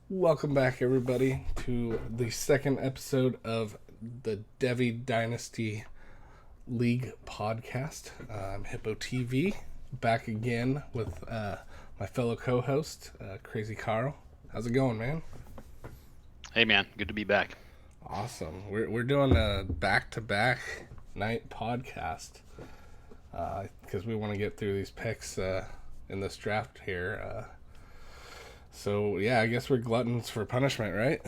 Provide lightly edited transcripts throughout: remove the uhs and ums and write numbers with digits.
Welcome back, everybody, to the second episode of the Devy Dynasty League podcast. I'm Hippo TV, back again with my fellow co-host, Crazy Carl. How's it going, man? Hey man, good to be back. Awesome. We're doing a back-to-back night podcast because we want to get through these picks in this draft here. So yeah, I guess we're gluttons for punishment, right?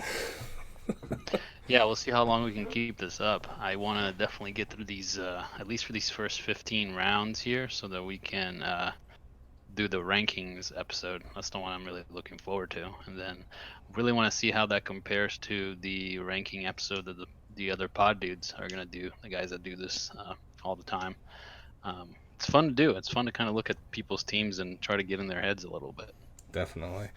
Yeah, we'll see how long we can keep this up. I want to definitely get through these, at least for these first 15 rounds here, so that we can do the rankings episode. That's the one I'm really looking forward to. And then really want to see how that compares to the ranking episode that the other pod dudes are going to do, the guys that do this all the time. It's fun to do. It's fun to kind of look at people's teams and try to get in their heads a little bit. Definitely.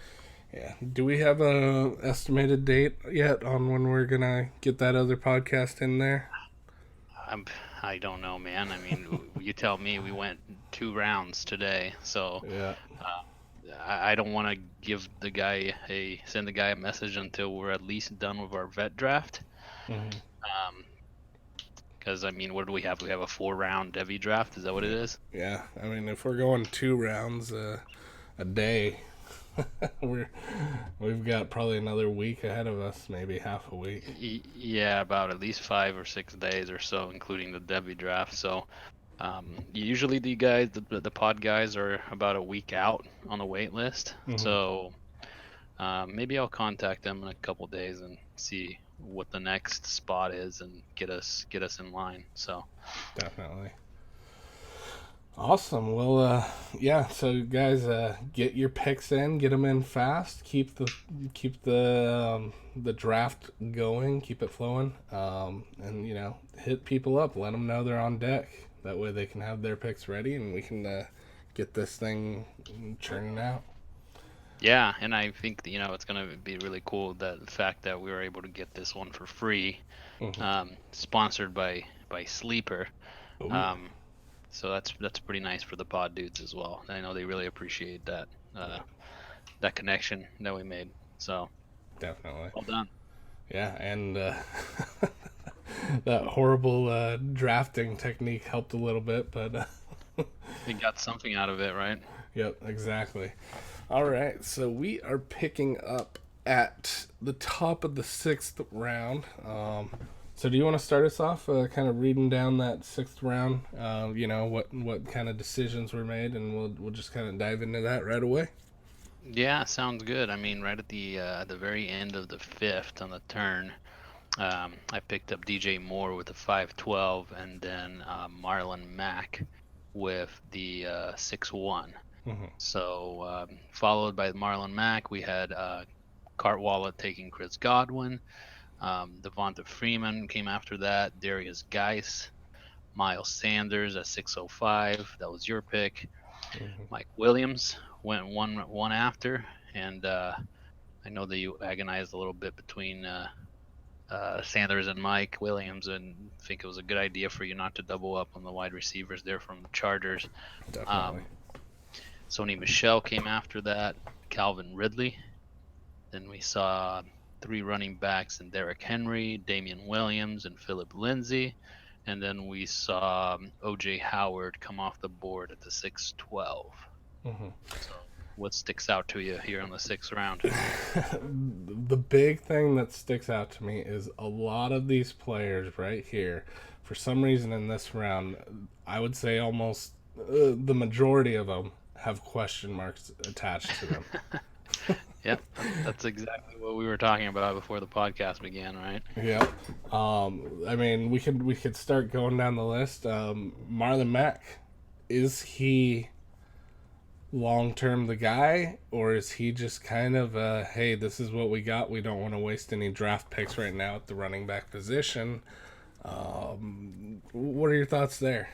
Yeah. Do we have a estimated date yet on when we're gonna get that other podcast in there? I'm, I don't know, man. I mean, you tell me. We went 2 rounds today, so Yeah. I don't want to send the guy a message until we're at least done with our vet draft. Hmm. Um, because I mean, what do we have? We have a 4-round Devy draft. Is that what it is? Yeah. I mean, if we're going 2 rounds a day, we're we've got probably another week ahead of us, maybe half a week. Yeah, about at least 5 or 6 days or so, including the Devy draft. So, usually the pod guys are about a week out on the wait list. Hmm. So maybe I'll contact them in a couple days and see what the next spot is and get us in line. So Definitely. Awesome. Well, yeah. So, guys, get your picks in, get them in fast. Keep the draft going. Keep it flowing. And hit people up. Let them know they're on deck. That way, they can have their picks ready, and we can get this thing churning out. yeah, and I think it's gonna be really cool that the fact that we were able to get this one for free, Hmm. sponsored by Sleeper. Oh, Um, so that's pretty nice for the pod dudes as well. I know they really appreciate yeah, that connection that we made. So definitely. well done. Yeah, and that horrible drafting technique helped a little bit, but We got something out of it, right? yep, exactly. All right, so we are picking up at the top of the sixth round. So do you want to start us off, kind of reading down that sixth round? What kind of decisions were made, and we'll just kind of dive into that right away. Yeah, sounds good. I mean, right at the very end of the fifth on the turn, I picked up DJ Moore with the 512, and then Marlon Mack with the 6-1. Hmm. So followed by Marlon Mack, we had Cartwalla taking Chris Godwin. Devonta Freeman came after that. Darius Geis, Miles Sanders at 605. That was your pick. Hmm. Mike Williams went one after, and I know that you agonized a little bit between Sanders and Mike Williams, and think it was a good idea for you not to double up on the wide receivers there from the Chargers. Definitely. Um, Sony Michelle came after that. Calvin Ridley. Then we saw 3 running backs in Derrick Henry, Damian Williams, and Philip Lindsay. And then we saw OJ Howard come off the board at the 612. Hmm. So, what sticks out to you here in the sixth round? The big thing that sticks out to me is a lot of these players right here, for some reason in this round, I would say almost the majority of them have question marks attached to them. Yep, that's exactly what we were talking about before the podcast began, right? Yeah. I mean, we could start going down the list. Marlon Mack, is he long term the guy, or is he just kind of hey, this is what we got. We don't want to waste any draft picks right now at the running back position. What are your thoughts there?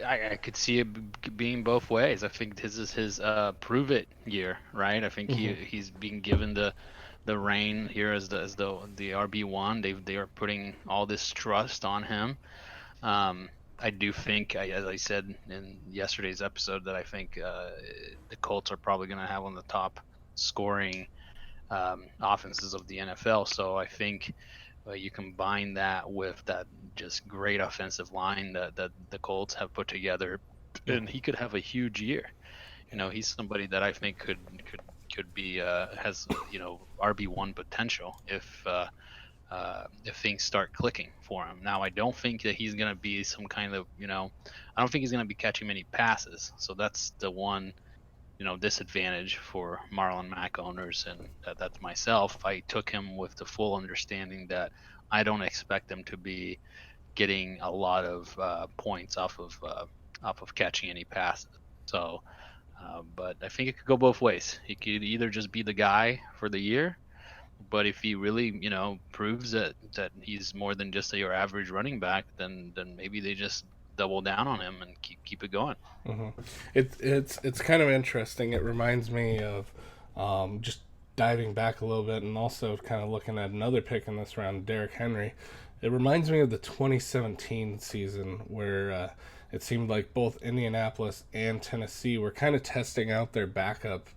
I could see it being both ways. I think this is his prove it year, right? I think Hmm. he's being given the reign here as the RB1. They are putting all this trust on him. I do think, as I said in yesterday's episode, that I think the Colts are probably going to have on the top scoring offenses of the NFL. So I think you combine that with that just great offensive line that the Colts have put together, and he could have a huge year. He's somebody that I think could be has RB1 potential if things start clicking for him. Now, I don't think that he's going to be some kind of, I don't think he's going to be catching many passes. So that's the one, disadvantage for Marlon Mack owners, and that's myself. I took him with the full understanding that I don't expect him to be getting a lot of points off of catching any passes. So, but I think it could go both ways. He could either just be the guy for the year, but if he really, proves that he's more than just your average running back, then maybe they just double down on him and keep it going. Mm-hmm. It's kind of interesting. It reminds me of just diving back a little bit and also kind of looking at another pick in this round, Derrick Henry. It reminds me of the 2017 season where it seemed like both Indianapolis and Tennessee were kind of testing out their backup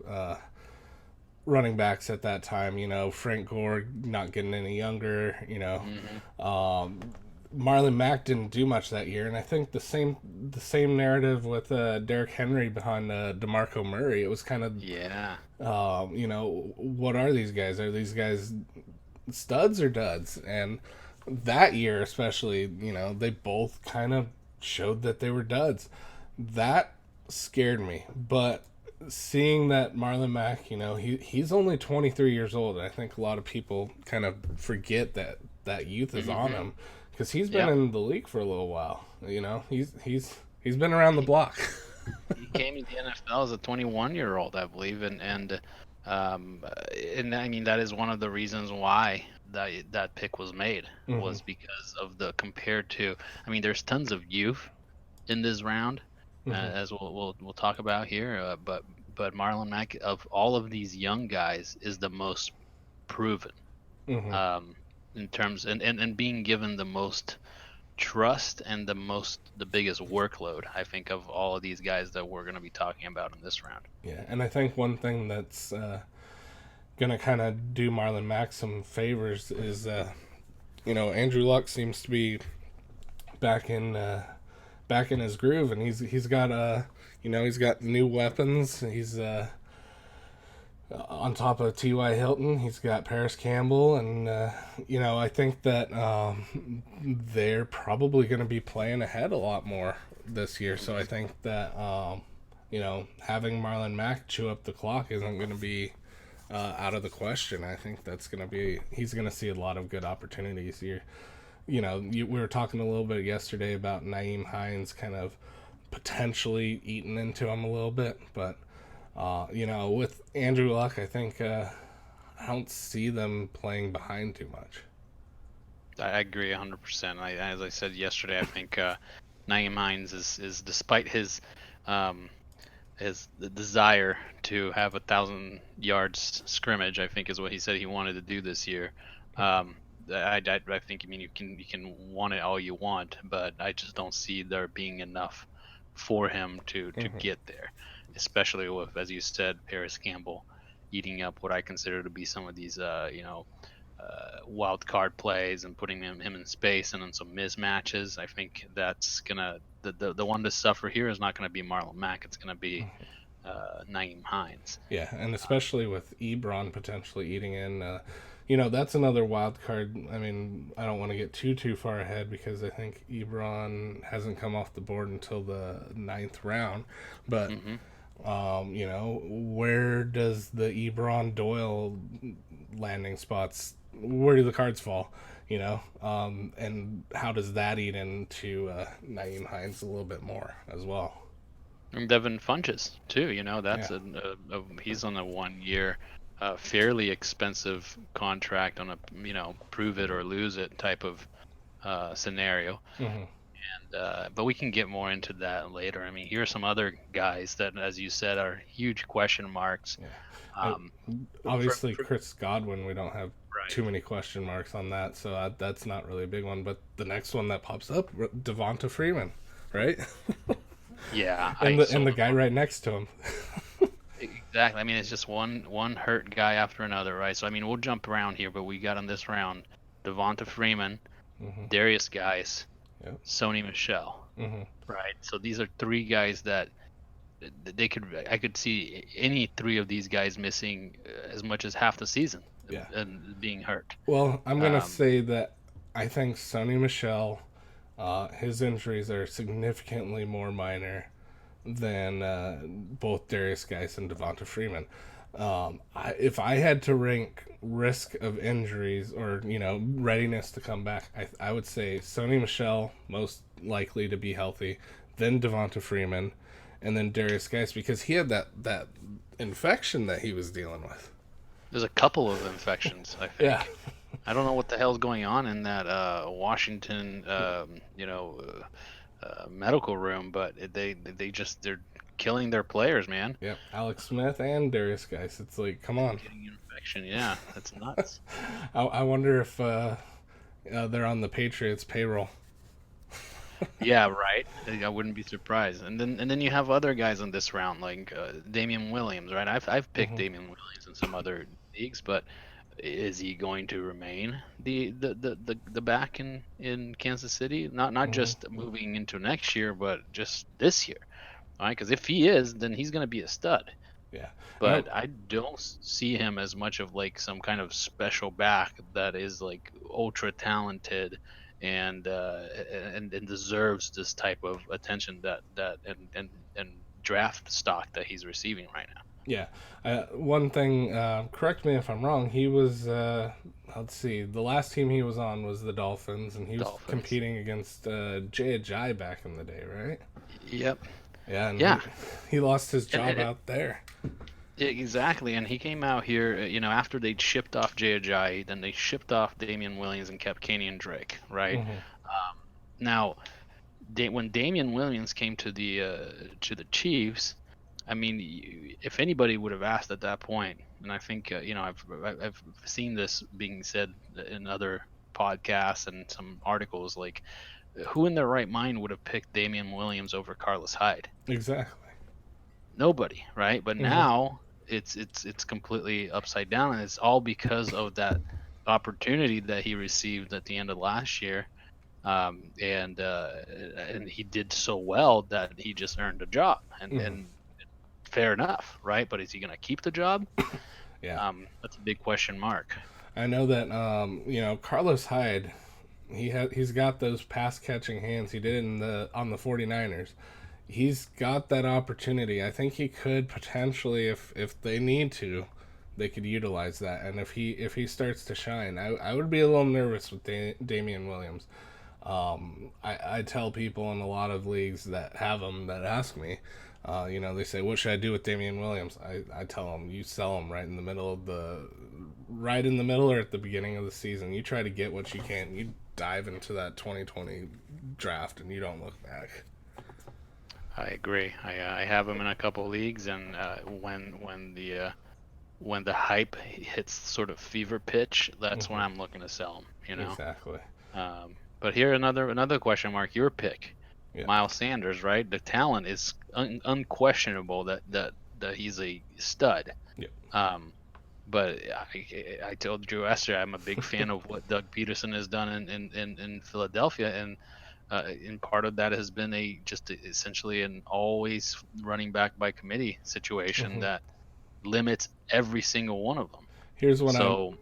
running backs at that time. Frank Gore not getting any younger. Marlon Mack didn't do much that year, and I think the same narrative with Derrick Henry behind DeMarco Murray. It was kind of what are these guys? Are these guys studs or duds? And that year especially, they both kind of showed that they were duds. That scared me, but seeing that Marlon Mack, he's only 23 years old. And I think a lot of people kind of forget that youth is on him because he's been in the league for a little while. He's been around the block. He came into the NFL as a 21-year-old, I believe, and I mean that is one of the reasons why that pick was made, was because of the compared to. I mean, there's tons of youth in this round, as we'll talk about here, but Marlon Mack, of all of these young guys, is the most proven in terms and being given the most trust and the biggest workload, I think, of all of these guys that we're going to be talking about in this round. Yeah, and I think one thing that's going to kind of do Marlon Mack some favors is, Andrew Luck seems to be back in his groove, and he's got he's got new weapons. He's on top of T.Y. Hilton, he's got Paris Campbell, and I think that they're probably going to be playing ahead a lot more this year. So I think that having Marlon Mack chew up the clock isn't going to be out of the question. I think he's going to see a lot of good opportunities here. We were talking a little bit yesterday about Nyheim Hines kind of potentially eating into him a little bit, but with Andrew Luck, I think I don't see them playing behind too much. I agree 100%. As I said yesterday, I think Nyheim Hines is despite his desire to have 1,000 yards scrimmage, I think is what he said he wanted to do this year. I think, you can want it all you want, but I just don't see there being enough for him to get there, especially with, as you said, Paris Campbell eating up what I consider to be some of these wild card plays and putting him in space and in some mismatches. I think that's gonna the one to suffer here is not gonna be Marlon Mack. It's gonna be Nyheim Hines. Yeah, and especially with Ebron potentially eating in. That's another wild card. I mean, I don't want to get too far ahead because I think Ebron hasn't come off the board until the 9th round. But, where does the Ebron Doyle landing spots, where do the cards fall? And how does that eat into Nyheim Hines a little bit more as well? And Devin Funchess, too. That's he's on a 1 year fairly expensive contract on a prove it or lose it type of scenario. And but we can get more into that later. I mean, here are some other guys that, as you said, are huge question marks. Obviously Chris Godwin, we don't have too many question marks on that, so that's not really a big one. But the next one that pops up, Devonta Freeman, right? Yeah, and the guy right next to him. exactly. I mean, it's just one hurt guy after another, right? So I mean, we'll jump around here, but we got on this round Devonta Freeman, Hmm. Darius Guice, Yep. Sony Michelle, Hmm. right? So these are three guys that I could see any three of these guys missing as much as half the season Yeah. and being hurt. Well, I'm gonna Um, say that I think Sonny Michelle, his injuries are significantly more minor than both Darius Geis and Devonta Freeman. If I had to rank risk of injuries or readiness to come back, I would say Sony Michelle most likely to be healthy, then Devonta Freeman, and then Darius Geis because he had that infection that he was dealing with. there's a couple of infections, I Yeah. think. I don't know what the hell's going on in that Washington, medical room, but they're killing their players, man. Yep. Alex Smith and Darius Geis. It's like, come on. Getting an infection, yeah, that's nuts. I wonder if they're on the Patriots payroll. Yeah, right. I wouldn't be surprised. And then you have other guys in this round like Damian Williams, right? I've picked Hmm. Damian Williams in some other leagues, but is he going to remain the back in Kansas City? Not Hmm. just moving into next year, but just this year, all right? Because if he is, then he's going to be a stud. Yeah. But I don't see him as much of like some kind of special back that is like ultra talented and and deserves this type of attention that and draft stock that he's receiving right now. Yeah. One thing, correct me if I'm wrong, he was, let's see, the last team he was on was the Dolphins, and he was Dolphins. competing against Jay Ajayi back in the day, right? Yep. Yeah, and Yeah. he lost his And, job out there. exactly. And he came out here, after they'd shipped off Jay Ajayi, then they shipped off Damian Williams and kept Kenyon Drake, right? Hmm. Now, when Damian Williams came to the Chiefs, I mean, if anybody would have asked at that point, and I think I've seen this being said in other podcasts and some articles, like who in their right mind would have picked Damian Williams over Carlos Hyde? Exactly. Nobody, right? But Hmm. now it's completely upside down, and it's all because of that opportunity that he received at the end of last year, and he did so well that he just earned a job, Hmm. and fair enough, right? But is he going to keep the job? Yeah. That's a big question mark. I know that, Carlos Hyde, he's got those pass catching hands. He did on the 49ers. He's got that opportunity. I think he could potentially, if they need to, they could utilize that. And if he starts to shine, I would be a little nervous with Damian Williams. I tell people in a lot of leagues that have him that ask me, they say, "What should I do with Damian Williams?" I tell them, you sell him right in the middle or at the beginning of the season. You try to get what you can. You dive into that 2020 draft and you don't look back. I agree. I have him in a couple leagues, and when the hype hits sort of fever pitch, that's when Hmm. I'm looking to sell him. Exactly. But here another question mark. Your pick, Yeah. Miles Sanders, right? The talent is unquestionable that he's a stud. Yep. Um, but I told you yesterday I'm a big fan of what Doug Peterson has done in Philadelphia, and part of that has been essentially an always running back by committee situation Hmm. that limits every single one of them. Here's what I'm. So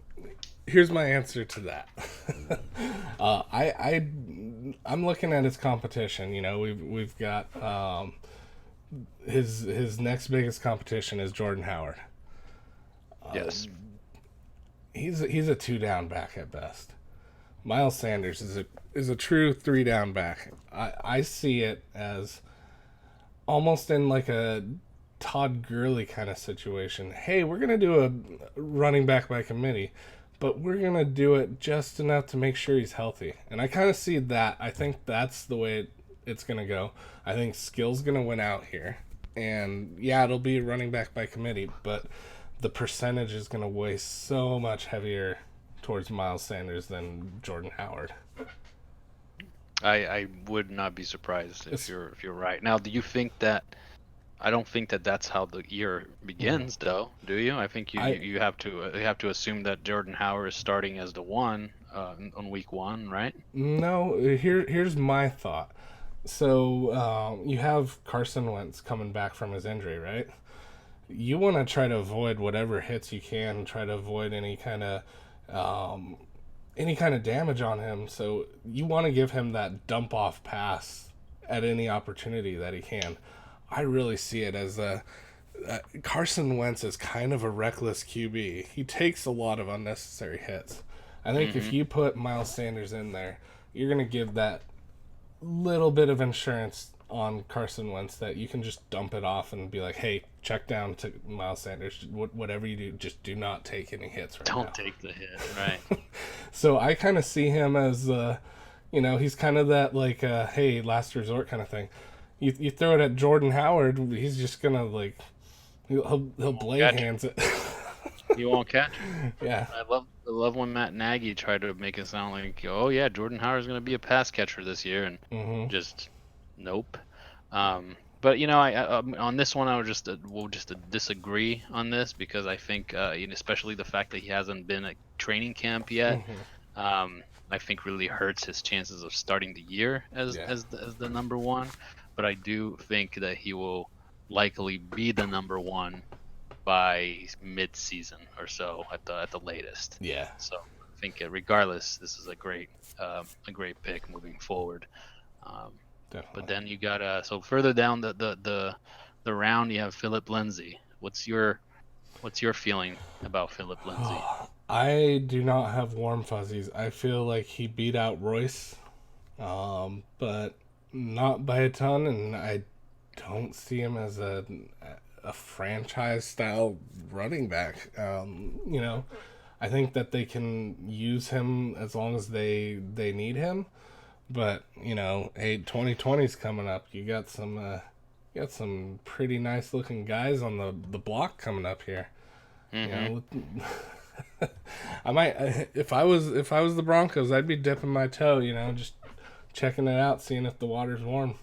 Here's my answer to that. I'm looking at his competition. We've got his next biggest competition is Jordan Howard. yes, He's a two down back at best. Miles Sanders is a true three down back. I see it as almost in like a Todd Gurley kind of situation. Hey, we're gonna do a running back by committee, but we're gonna do it just enough to make sure he's healthy. And I kind of see that. I think that's the way it's gonna go. I think skill's gonna win out here, and yeah, it'll be running back by committee, but the percentage is gonna weigh so much heavier towards Miles Sanders than Jordan Howard. I would not be surprised if It's, you're right. Now, do you think that I don't think that that's how the year Mhm. begins, though. Do you? I think I you have to assume that Jordan Howard is starting as the one on week one, right? no. Here's my thought. So you have Carson Wentz coming back from his injury, right? You want to try to avoid whatever hits you can, try to avoid um, any kind of damage on him. So you want to give him that dump off pass at any opportunity that he can. I really see it as Carson Wentz is kind of a reckless QB. He takes a lot of unnecessary hits. I think if Mm-hmm. you put Miles Sanders in there, you're going to give that little bit of insurance on Carson Wentz that you can just dump it off and be like, hey, check down to Miles Sanders. Whatever you do, just do not take any hits right Don't now. take the hit, right? So I kind of see him as, he's kind of that like, hey, last resort kind of thing. You throw it at Jordan Howard, he's just gonna like You he'll won't blade catch it. hands it. You won't catch it. Yeah. I love when Matt Nagy tried to make it sound like, oh yeah, Jordan Howard's going to be a pass catcher this year, and Mm-hmm. just nope. But on this one, I would just will just disagree on this because I think, especially the fact that he hasn't been at training camp yet, Mm-hmm. um, I think really hurts his chances of starting the year Yeah. as the number one. But I do think that he will likely be the number one by mid-season or so at the latest. Yeah. So I think regardless, this is a great pick moving forward. Um, but Definitely. then you got so further down the round, you have Philip Lindsay. What's your feeling about Philip Lindsay? I do not have warm fuzzies. I feel like he beat out Royce, but not by a ton, and I don't see him as a franchise style running back. I think that they can use him as long as they need him. But hey, 2020's coming up. You got some pretty nice looking guys on the block coming up here. You Hmm. know, I might if I was the Broncos, I'd be dipping my toe. Just checking it out, seeing if the water's warm.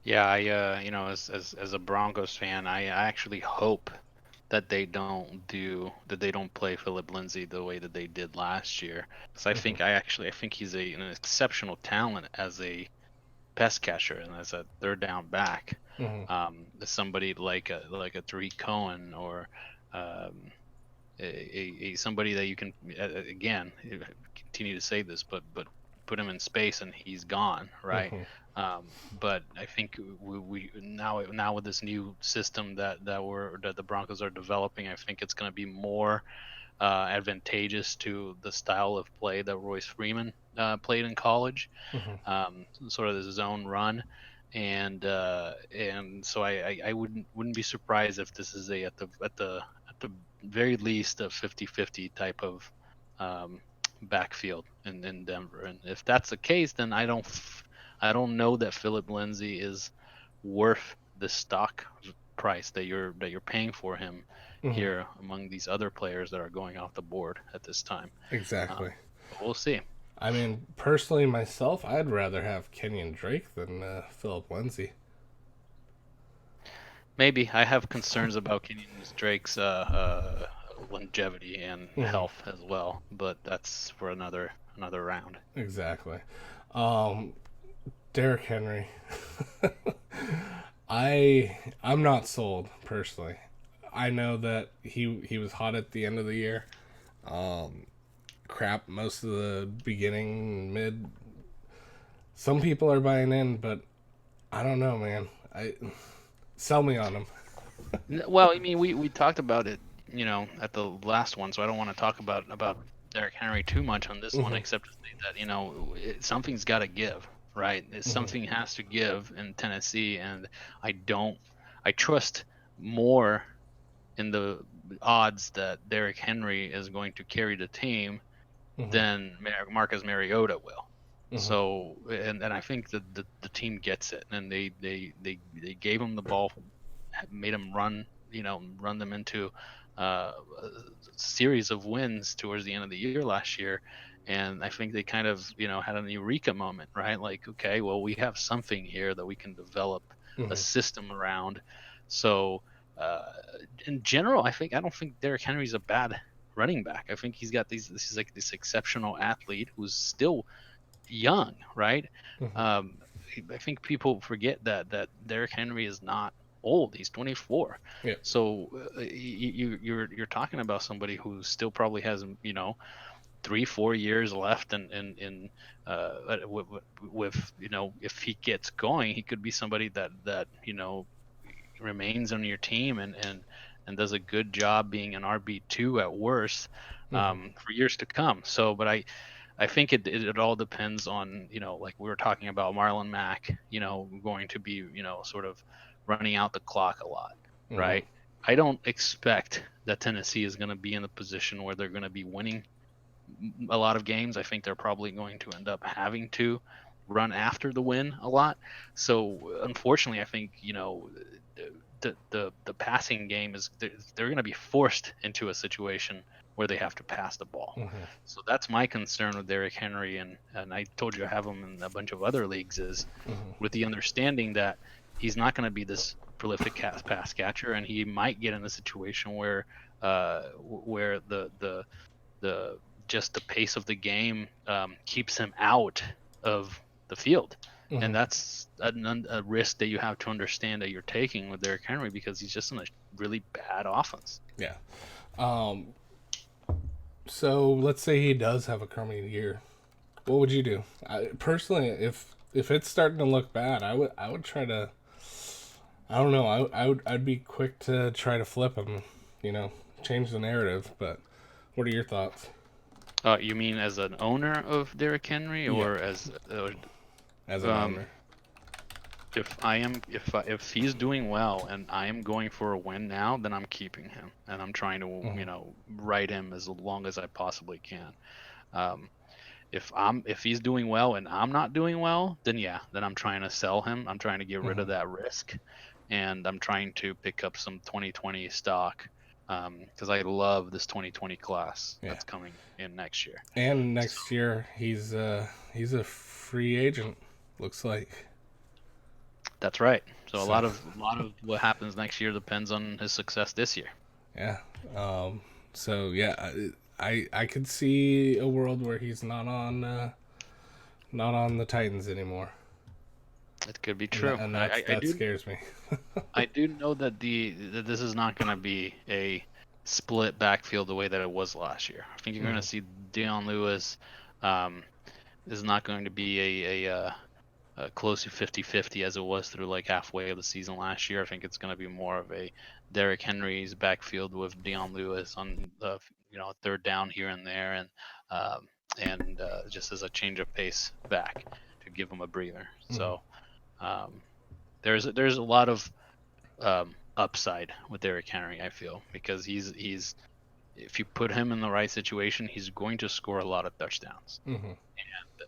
Yeah, as a Broncos fan, I actually hope that they don't play Philip Lindsay the way that they did last year. Because Mm-hmm. I think he's an exceptional talent as a pass catcher and as a third down back. Mm-hmm. As somebody like a Tariq Cohen or um, a somebody that you can again continue to say this, but put him in space and he's gone, right? Mm-hmm. But I think we now with this new system that the Broncos are developing, I think it's going to be more advantageous to the style of play that Royce Freeman played in college, Mm-hmm. sort of the zone run. And so I wouldn't be surprised if this is a at the very least a 50-50 type of um, backfield in Denver. And if that's the case, then I don't know that Philip Lindsay is worth the stock price that you're paying for him Mm-hmm. here among these other players that are going off the board at this time. Exactly. But we'll see. I mean, personally, myself, I'd rather have Kenyon Drake than Philip Lindsay. Maybe I have concerns about Kenyon Drake's longevity and Mm-hmm. health as well, but that's for another round. Exactly. Um, Derrick Henry. I'm not sold personally. I know that he was hot at the end of the year. Um, Crap most of the beginning, mid. Some people are buying in, but I don't know, man. I sell me on him. Well, I mean, we talked about it, at the last one, so I don't want to talk about Derrick Henry too much on this one, Hmm. except to say that something's got to give, right? Hmm. Something has to give in Tennessee, and I don't, I trust more in the odds that Derrick Henry is going to carry the team Hmm. than Marcus Mariota will. Hmm. So, and I think that the team gets it, and they gave him the ball, made him run, run them into a series of wins towards the end of the year last year. And I think they kind of, had an eureka moment, right? Like, okay, well, we have something here that we can develop a system around. So in general, I don't think Derrick Henry's a bad running back. I think he's got this is like this exceptional athlete who's still young, right? Mm-hmm. Um, I think people forget that Derrick Henry is not old. He's 24. Yeah. So you're talking about somebody who still probably has 3-4 years left, and with if he gets going, he could be somebody that remains on your team and does a good job being an RB2 at worst Mm-hmm. for years to come. So, but I think it all depends on, like we were talking about Marlon Mack, going to be, sort of running out the clock a lot, Mm-hmm. right? I don't expect that Tennessee is going to be in the position where they're going to be winning a lot of games. I think they're probably going to end up having to run after the win a lot. So unfortunately, I think the passing game is they're going to be forced into a situation where they have to pass the ball. Mm-hmm. So that's my concern with Derrick Henry, and I told you I have him in a bunch of other leagues, is Mm-hmm. with the understanding that he's not going to be this prolific pass catcher, and he might get in a situation where the just the pace of the game keeps him out of the field. Mm-hmm. And that's a risk that you have to understand that you're taking with Derrick Henry, because he's just in a really bad offense. Yeah. Um, so let's say he does have a crummy year. What would you do? Personally, if it's starting to look bad, I would try to. I don't know. I'd be quick to try to flip him. Change the narrative. But what are your thoughts? You mean as an owner of Derrick Henry, Yeah, or as as an um, owner. if he's doing well and I am going for a win now, then I'm keeping him and I'm trying to ride him as long as I possibly can. Um, if he's doing well and I'm not doing well, then yeah, then I'm trying to sell him. I'm trying to get rid of Mm-hmm. that risk, and I'm trying to pick up some 2020 stock, because I love this 2020 class Yeah. that's coming in next year. And So next year he's a free agent. Looks like. that's right. So a So lot of what happens next year depends on his success this year. yeah. So yeah, I could see a world where he's not on the Titans anymore, It could be and true. that scares me. I do know that that this is not going to be a split backfield the way that it was last year. I think you're going to Mm-hmm. see Deion Lewis um, is not going to be a close to 50-50 as it was through like halfway of the season last year. I think it's going to be more of a Derrick Henry's backfield with Deion Lewis on the third down here and there, and just as a change of pace back to give him a breather. Mm-hmm. So there's a lot of upside with Derrick Henry, I feel, because he's if you put him in the right situation, he's going to score a lot of touchdowns. Mm-hmm.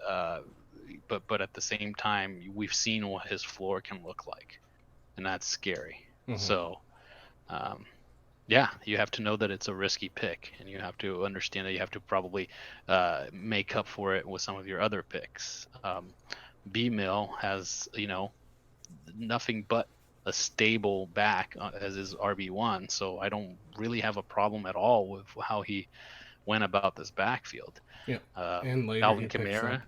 Uh, but at the same time, we've seen what his floor can look like, and that's scary. Mm-hmm. So, um, yeah, you have to know that it's a risky pick, and you have to understand that you have to probably make up for it with some of your other picks. B Mill has nothing but a stable back as his RB1, so I don't really have a problem at all with how he went about this backfield. Yeah, and later he Alvin picks up Kamara,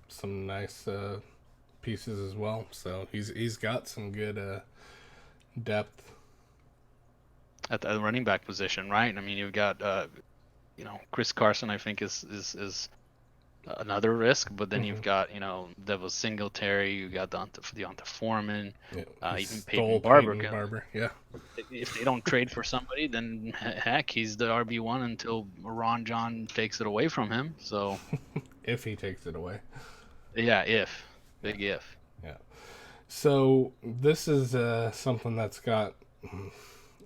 some nice pieces as well. So he's got some good depth. at the running back position, right? I mean, you've got Chris Carson. I think is another risk, but then Mm-hmm. you've got Devil Singletary. You got Deonta Foreman, Yeah, he even Peyton stole Barber. Peyton Barber. Yeah, If they don't trade for somebody, then heck, he's the RB1 until Ron John takes it away from him. So if he takes it away. yeah, big if. Yeah. So this is something that's got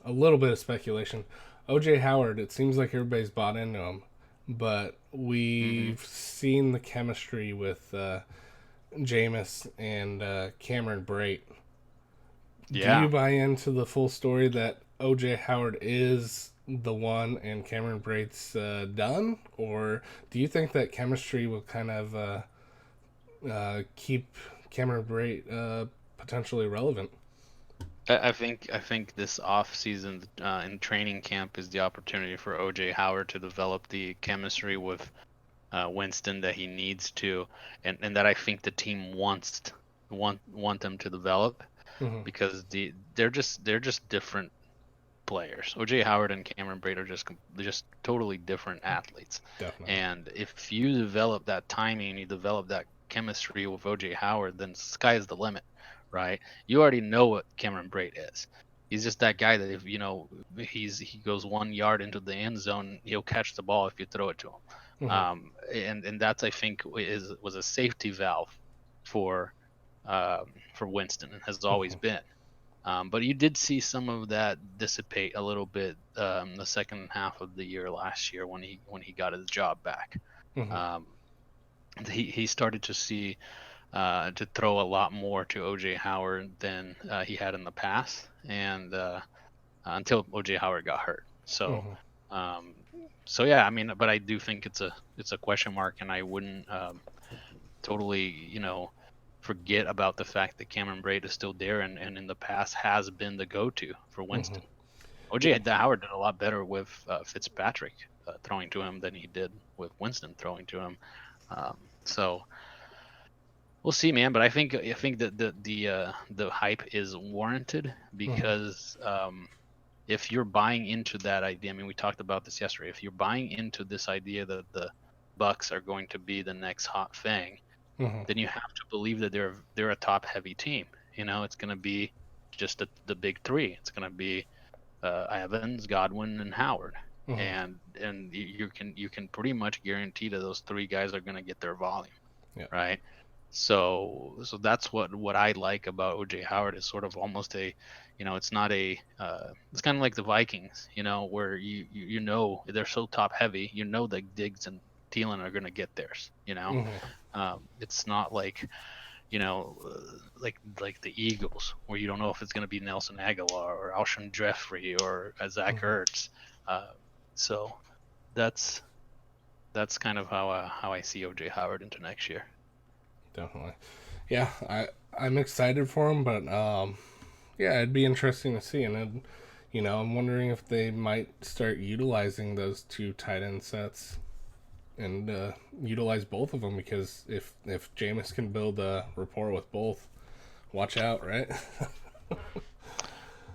a little bit of speculation. OJ Howard. It seems like everybody's bought into him, but we've seen the chemistry with Jameis and Cameron Brate. Yeah. Do you buy into the full story that OJ Howard is the one and Cameron Brate's done? Or do you think that chemistry will kind of keep Cameron Brate potentially relevant? I think this off season in training camp is the opportunity for OJ Howard to develop the chemistry with Winston that he needs to, and that I think the team want them to develop, Hmm. because they're just different players. OJ Howard and Cameron Braid are just totally different athletes. Definitely. And if you develop that timing, you develop that chemistry with OJ Howard, then sky's the limit, right? You already know what Cameron Braid is. He's just that guy that if he goes 1 yard into the end zone, he'll catch the ball if you throw it to him. Hmm. And that's, I think, was a safety valve for for Winston, and has always Hmm. been. But you did see some of that dissipate a little bit the second half of the year last year when he got his job back. Hmm. Um, he started to see to throw a lot more to OJ Howard than he had in the past, and until OJ Howard got hurt. Hmm. Um, so yeah, I mean, but I do think it's a question mark, and I wouldn't totally, forget about the fact that Cameron Braid is still there, and in the past has been the go-to for Hmm. Winston. OJ Howard did a lot better with Fitzpatrick throwing to him than he did with Winston throwing to him. So we'll see, man. But I think that the hype is warranted, Hmm. because if you're buying into that idea, I mean, we talked about this yesterday. If you're buying into this idea that the Bucks are going to be the next hot thing, Hmm. then you have to believe that they're a top heavy team. It's going to be just the big three. It's going to be Evans, Godwin, and Howard, Hmm. and you can pretty much guarantee that those three guys are going to get their volume, Yeah. right? So that's what I like about OJ Howard, is sort of almost it's not it's kind of like the Vikings, where they're so top heavy, that Diggs and Thielen are going to get theirs. Hmm. It's not like like the Eagles, where you don't know if it's going to be Nelson Aguilar or Alshon Jeffrey or Zach Hmm. Ertz. So that's kind of how I see OJ Howard into next year. Definitely. Yeah, I'm excited for him, but yeah, it'd be interesting to see, and I'm wondering if they might start utilizing those two tight end sets and utilize both of them, because if Jameis can build a rapport with both, watch out, right?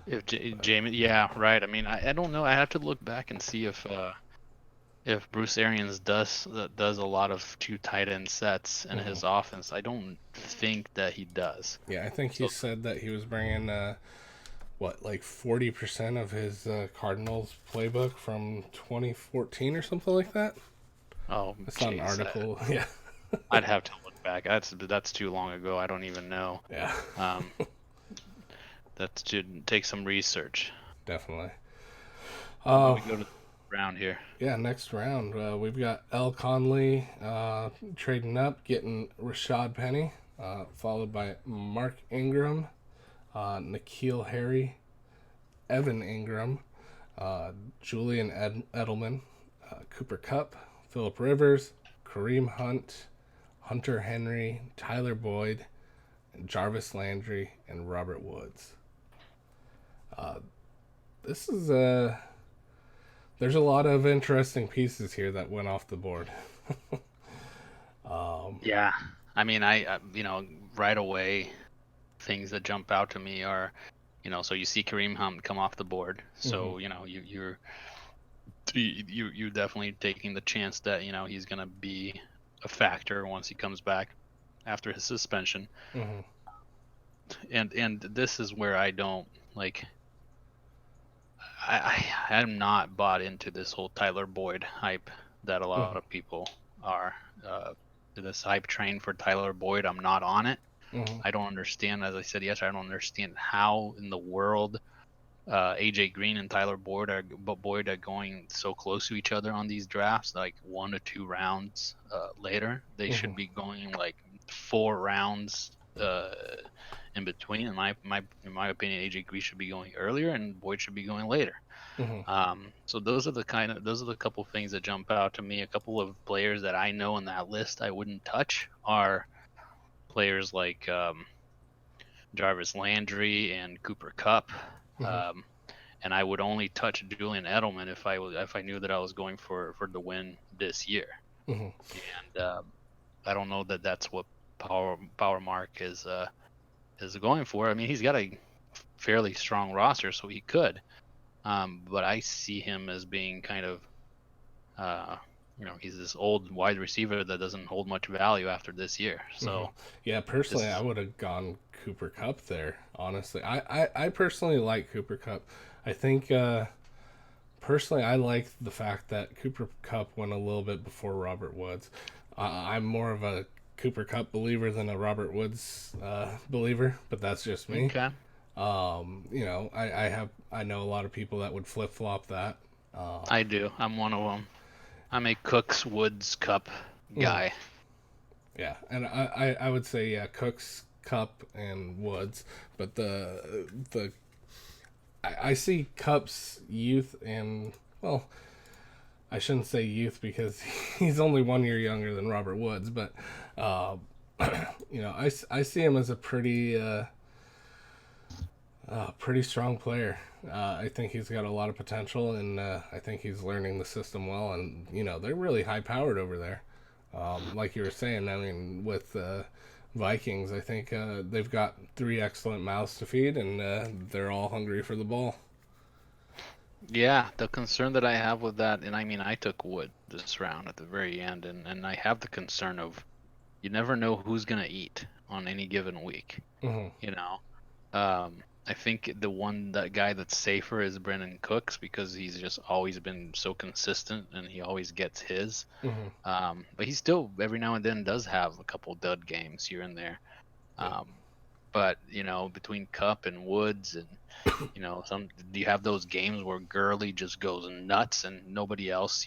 If Jamie, yeah, right. I mean, I don't know. I have to look back and see if Bruce Arians does a lot of two tight end sets in Hmm. his offense. I don't think that he does. Yeah, I think he So, said that he was bringing what, like 40% of his Cardinals playbook from 2014 or something like that. oh, It's not an jeez, article. Yeah. I'd have to look back. That's too long ago. I don't even know. Yeah. Um, that should take some research. Definitely. Who do Uh, we go to round here? yeah, next round, we've got L. Conley trading up, getting Rashad Penny, followed by Mark Ingram, Nikhil Harry, Evan Ingram, Julian Edelman, Cooper Cup, Philip Rivers, Kareem Hunt, Hunter Henry, Tyler Boyd, Jarvis Landry, and Robert Woods. This is there's a lot of interesting pieces here that went off the board. um, Yeah, I mean, right away, things that jump out to me are, so you see Kareem Hunt come off the board, mhm, so you definitely taking the chance that he's gonna be a factor once he comes back after his suspension, mhm, and this is where I don't like. I am not bought into this whole Tyler Boyd hype that a lot mhm, of people are. This hype train for Tyler Boyd, I'm not on it. mhm, I don't understand, as I said yesterday, I don't understand how in the world AJ Green and Tyler Boyd are going so close to each other on these drafts, like 1 to 2 rounds later. They mhm, should be going like 4 rounds in between. In my opinion, AJ Green should be going earlier, and Boyd should be going later. mhm, So those are the couple things that jump out to me. A couple of players that I know in that list I wouldn't touch are players like Jarvis Landry and Cooper Kupp. Hmm. Um, and I would only touch Julian Edelman if I knew that I was going for the win this year. Hmm. And I don't know that that's what Power Mark is going for. I mean, he's got a fairly strong roster, so he could. But I see him as being kind of, uh, he's this old wide receiver that doesn't hold much value after this year. Hmm. So Yeah, personally, I this, would have gone Cooper Cup there. Honestly, I personally like Cooper Cup. I think personally, I like the fact that Cooper Cup went a little bit before Robert Woods. I'm more of a Cooper Cup believer than a Robert Woods believer, but that's just me. okay, I know a lot of people that would flip flop that. I do. I'm one of them. I'm a Cooks Woods Cup Mm, guy. yeah, and I would say yeah, Cooks, Cup, and Woods, but I see Cup's youth and well, I shouldn't say youth because he's only 1 year younger than Robert Woods, but uh, I see him as a pretty strong player. I think he's got a lot of potential, and I think he's learning the system well. And they're really high powered over there. Like you were saying, I mean, with Vikings, I think they've got three excellent mouths to feed, and they're all hungry for the ball. Yeah, the concern that I have with that, and I mean, I took Wood this round at the very end, and I have the concern of you never know who's gonna eat on any given week. Hmm. You know, I think that guy that's safer is Brennan Cooks because he's just always been so consistent and he always gets his. Hmm. But he still every now and then does have a couple dud games here and there. Yeah. Um, but between Cup and Woods and you have those games where Gurley just goes nuts and nobody else,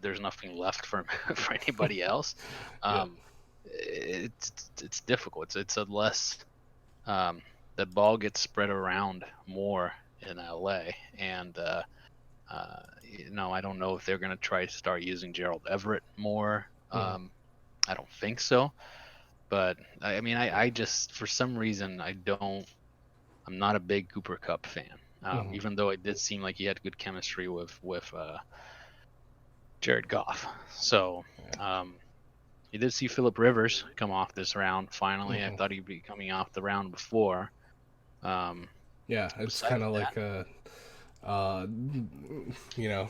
there's nothing left for for anybody else. Yeah. Um, it's difficult. It's a less um, the ball gets spread around more in LA, and I don't know if they're going to try to start using Gerald Everett more. Hmm. I don't think so, but I mean, I just for some reason I'm not a big Cooper Cup fan. Hmm. Even though it did seem like he had good chemistry with Jared Goff. So you did see Philip Rivers come off this round finally. I Hmm. thought he'd be coming off the round before. Um, Yeah, it's Besides kind of that, like a uh, you know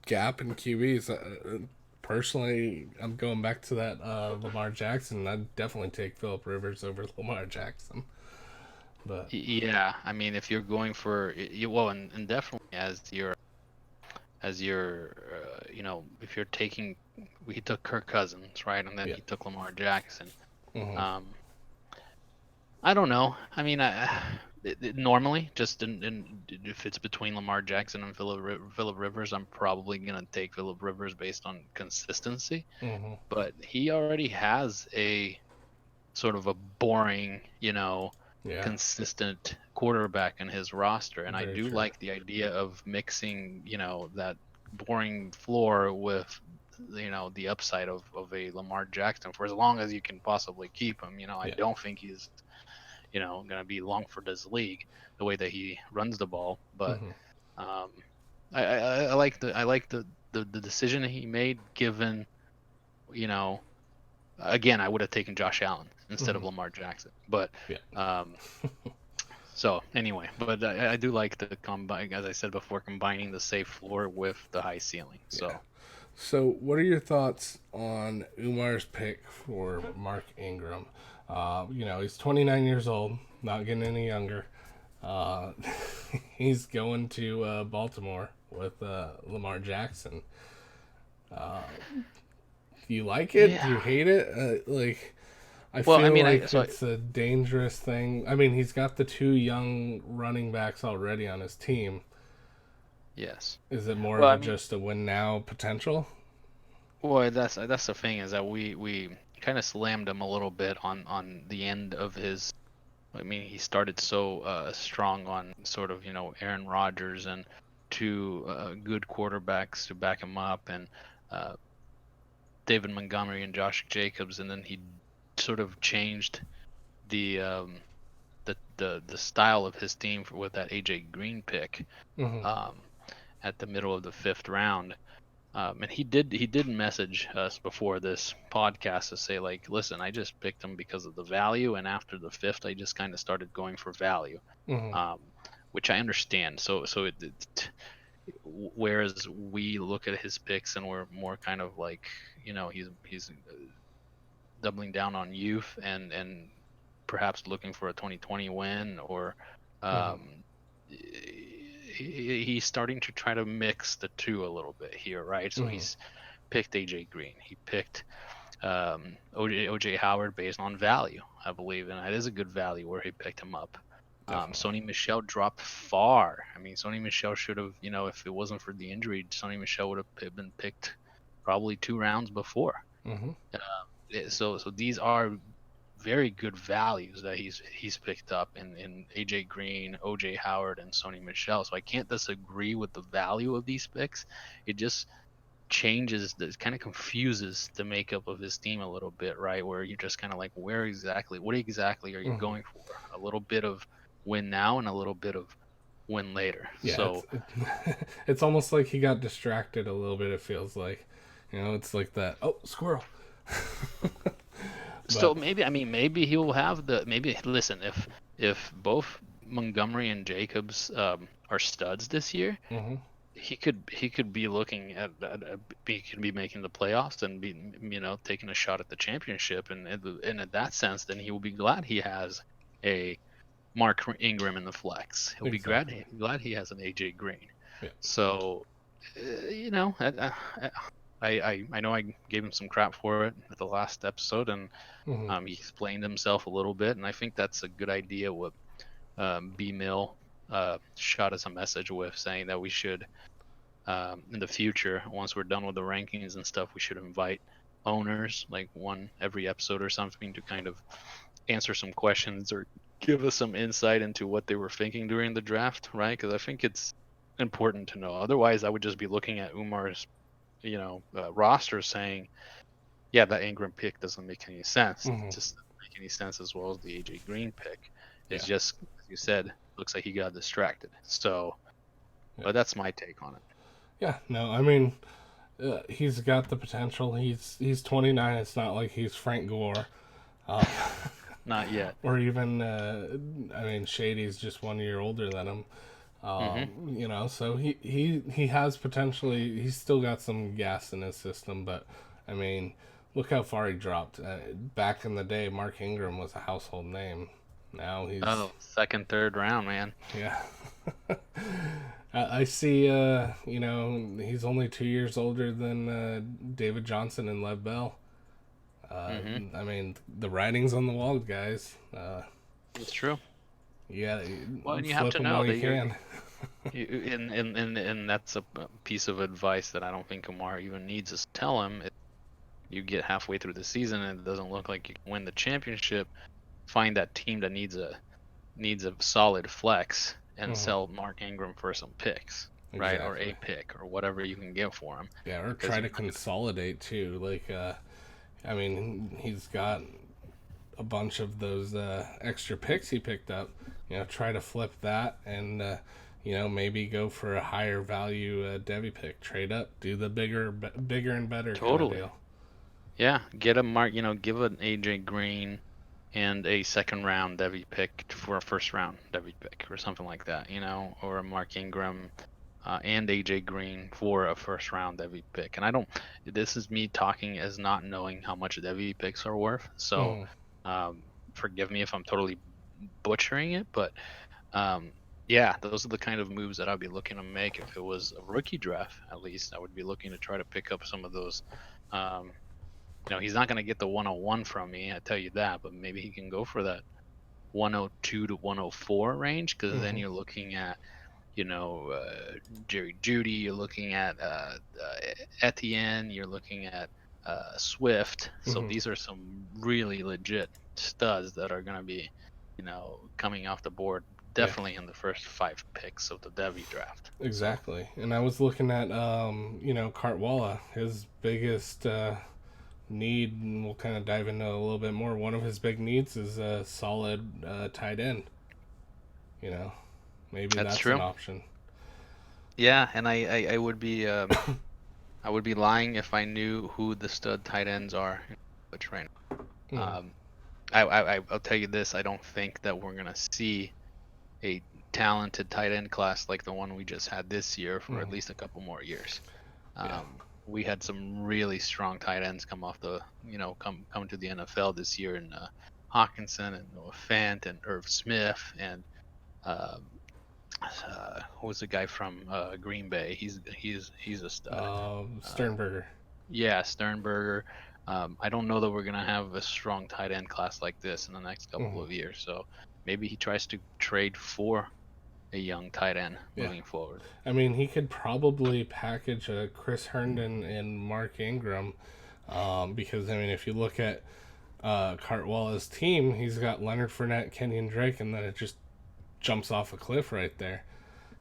gap in QBs. Personally, I'm going back to that Lamar Jackson. I'd definitely take Philip Rivers over Lamar Jackson. But yeah, I mean, if you're going for well, and definitely as your if you're taking, he took Kirk Cousins, right, and then yeah. he took Lamar Jackson. Hmm. Um, I don't know. I mean, normally, just if it's between Lamar Jackson and Philip Rivers, I'm probably gonna take Philip Rivers based on consistency. Hmm. But he already has a sort of a boring, Yeah. consistent quarterback in his roster, and I Very do true. like the idea of mixing, that boring floor with the upside of a Lamar Jackson for as long as you can possibly keep him. I Yeah. don't think he's going to be long for this league the way that he runs the ball. But Hmm. um, I like the decision he made. Given you know, again, I would have taken Josh Allen instead Hmm. of Lamar Jackson. But Yeah. um, so anyway, but I do like the combine, as I said before, combining the safe floor with the high ceiling. Yeah. So So, what are your thoughts on Umar's pick for Mark Ingram? He's 29 years old, not getting any younger. Uh, he's going to Baltimore with Lamar Jackson. Do you like it? Do yeah, you hate it? I well, I feel mean, like it's a dangerous thing. I mean, he's got the two young running backs already on his team. yes. Is it more Well, of I a mean, just a win now potential? well, that's the thing is that we kind of slammed him a little bit on the end of his. I mean, he started so strong on sort of Aaron Rodgers and two good quarterbacks to back him up, and uh, David Montgomery and Josh Jacobs, and then he sort of changed the the style of his team with that AJ Green pick Mm-hmm. um, at the middle of the 5th round. And he did message us before this podcast to say, like, listen, I just picked him because of the value, and after the 5th, I just kind of started going for value, Mm-hmm. um, which I understand. Whereas we look at his picks and we're more kind of like, he's doubling down on youth and perhaps looking for a 2020 win, or Mm-hmm. um, he's starting to try to mix the two a little bit here, right? So Mm-hmm. he's picked AJ Green, he picked OJ Howard based on value, I believe, and that is a good value where he picked him up. Definitely. Sony Michel dropped far. I mean, Sony Michel should have, if it wasn't for the injury, Sony Michel would have been picked probably 2 rounds before. Mm-hmm. So these are very good values that he's picked up in AJ Green, OJ Howard, and Sony Michel. So I can't disagree with the value of these picks. It just changes, it kind of confuses the makeup of his team a little bit, right? Where you're just kind of like, what exactly are you Mm-hmm. going for? A little bit of win now and a little bit of win later. Yeah, So it's almost like he got distracted a little bit. It feels like, it's like that. Oh, squirrel. so But maybe, I mean, maybe he'll have the, maybe, listen, if both Montgomery and Jacobs are studs this year, mm-hmm. he could be looking he could be making the playoffs and be, taking a shot at the championship, and in that sense, then he will be glad he has a Mark Ingram in the flex. He'll be Exactly. glad he has an AJ Green. Yeah. So, I know I gave him some crap for it at the last episode, and Mm-hmm. he explained himself a little bit, and I think that's a good idea. What B Mill shot us a message with, saying that we should, in the future, once we're done with the rankings and stuff, we should invite owners, like one every episode or something, to kind of answer some questions or give us some insight into what they were thinking during the draft, right? Because I think it's important to know. Otherwise, I would just be looking at Umar's, roster, saying, yeah, that Ingram pick doesn't make any sense. It Mm-hmm. just doesn't make any sense, as well as the AJ Green pick. It's Yeah. just, as you said, looks like he got distracted. So, Yeah. but that's my take on it. Yeah. No, I mean, he's got the potential. He's 29. It's not like he's Frank Gore. Uh, Not yet. or even, I mean, Shady's just 1 year older than him. So he has potentially, he's still got some gas in his system, but I mean, look how far he dropped. Back in the day, Mark Ingram was a household name. Now he's, Oh, second, third round, man. yeah. I see, he's only 2 years older than David Johnson and Lev Bell. I mean, the writing's on the wall, guys. It's true. Yeah, Well, and you have flip to them know while that you can. and that's a piece of advice that I don't think Kamar even needs us to tell him. You get halfway through the season and it doesn't look like you can win the championship, find that team that needs a solid flex and Mhm. sell Mark Ingram for some picks, right? Or a Exactly. pick or whatever you can get for him. Yeah, or Because try you're to not gonna, consolidate too. Like, I mean, he's got a bunch of those extra picks he picked up. Try to flip that and maybe go for a higher value Devy pick. Trade up, do the bigger and better kind of totally. deal. Yeah, get a Mark, give an AJ Green and a second round Devy pick for a first round Devy pick or something like that, or a Mark Ingram and AJ Green for a first round Devy pick. And this is me talking as not knowing how much Devy picks are worth. So Hmm. forgive me if I'm totally butchering it, but yeah, those are the kind of moves that I'd be looking to make if it was a rookie draft. At least I would be looking to try to pick up some of those. Um, he's not going to get the 101 from me, I tell you that, but maybe he can go for that 102 to 104 range, because then Hmm. you're looking at, Jerry Judy, you're looking at Etienne, you're looking at Swift. So Hmm. these are some really legit studs that are going to be, coming off the board Yeah, definitely in the first 5 picks of the Devy draft. So, exactly. And I was looking at, Cartwalla, his biggest need, and we'll kind of dive into a little bit more. One of his big needs is a solid tight end. You know, maybe That's that's an true. option. Yeah, and I would be lying if I knew who the stud tight ends are in college right now. Mm, I'll tell you this: I don't think that we're gonna see a talented tight end class like the one we just had this year for at mm, least a couple more years. yeah. We had some really strong tight ends come off the, come to the NFL this year, and Hawkinson and Noah Fant and Irv Smith and um, who was the guy from Green Bay? He's a stud. Uh, Sternberger. yeah, Sternberger. I don't know that we're gonna have a strong tight end class like this in the next couple Hmm. of years. So maybe he tries to trade for a young tight end Yeah. moving forward. I mean, he could probably package a Chris Herndon and Mark Ingram, because I mean, if you look at Cartwell's team, he's got Leonard Fournette, Kenyon Drake, and then it just jumps off a cliff right there.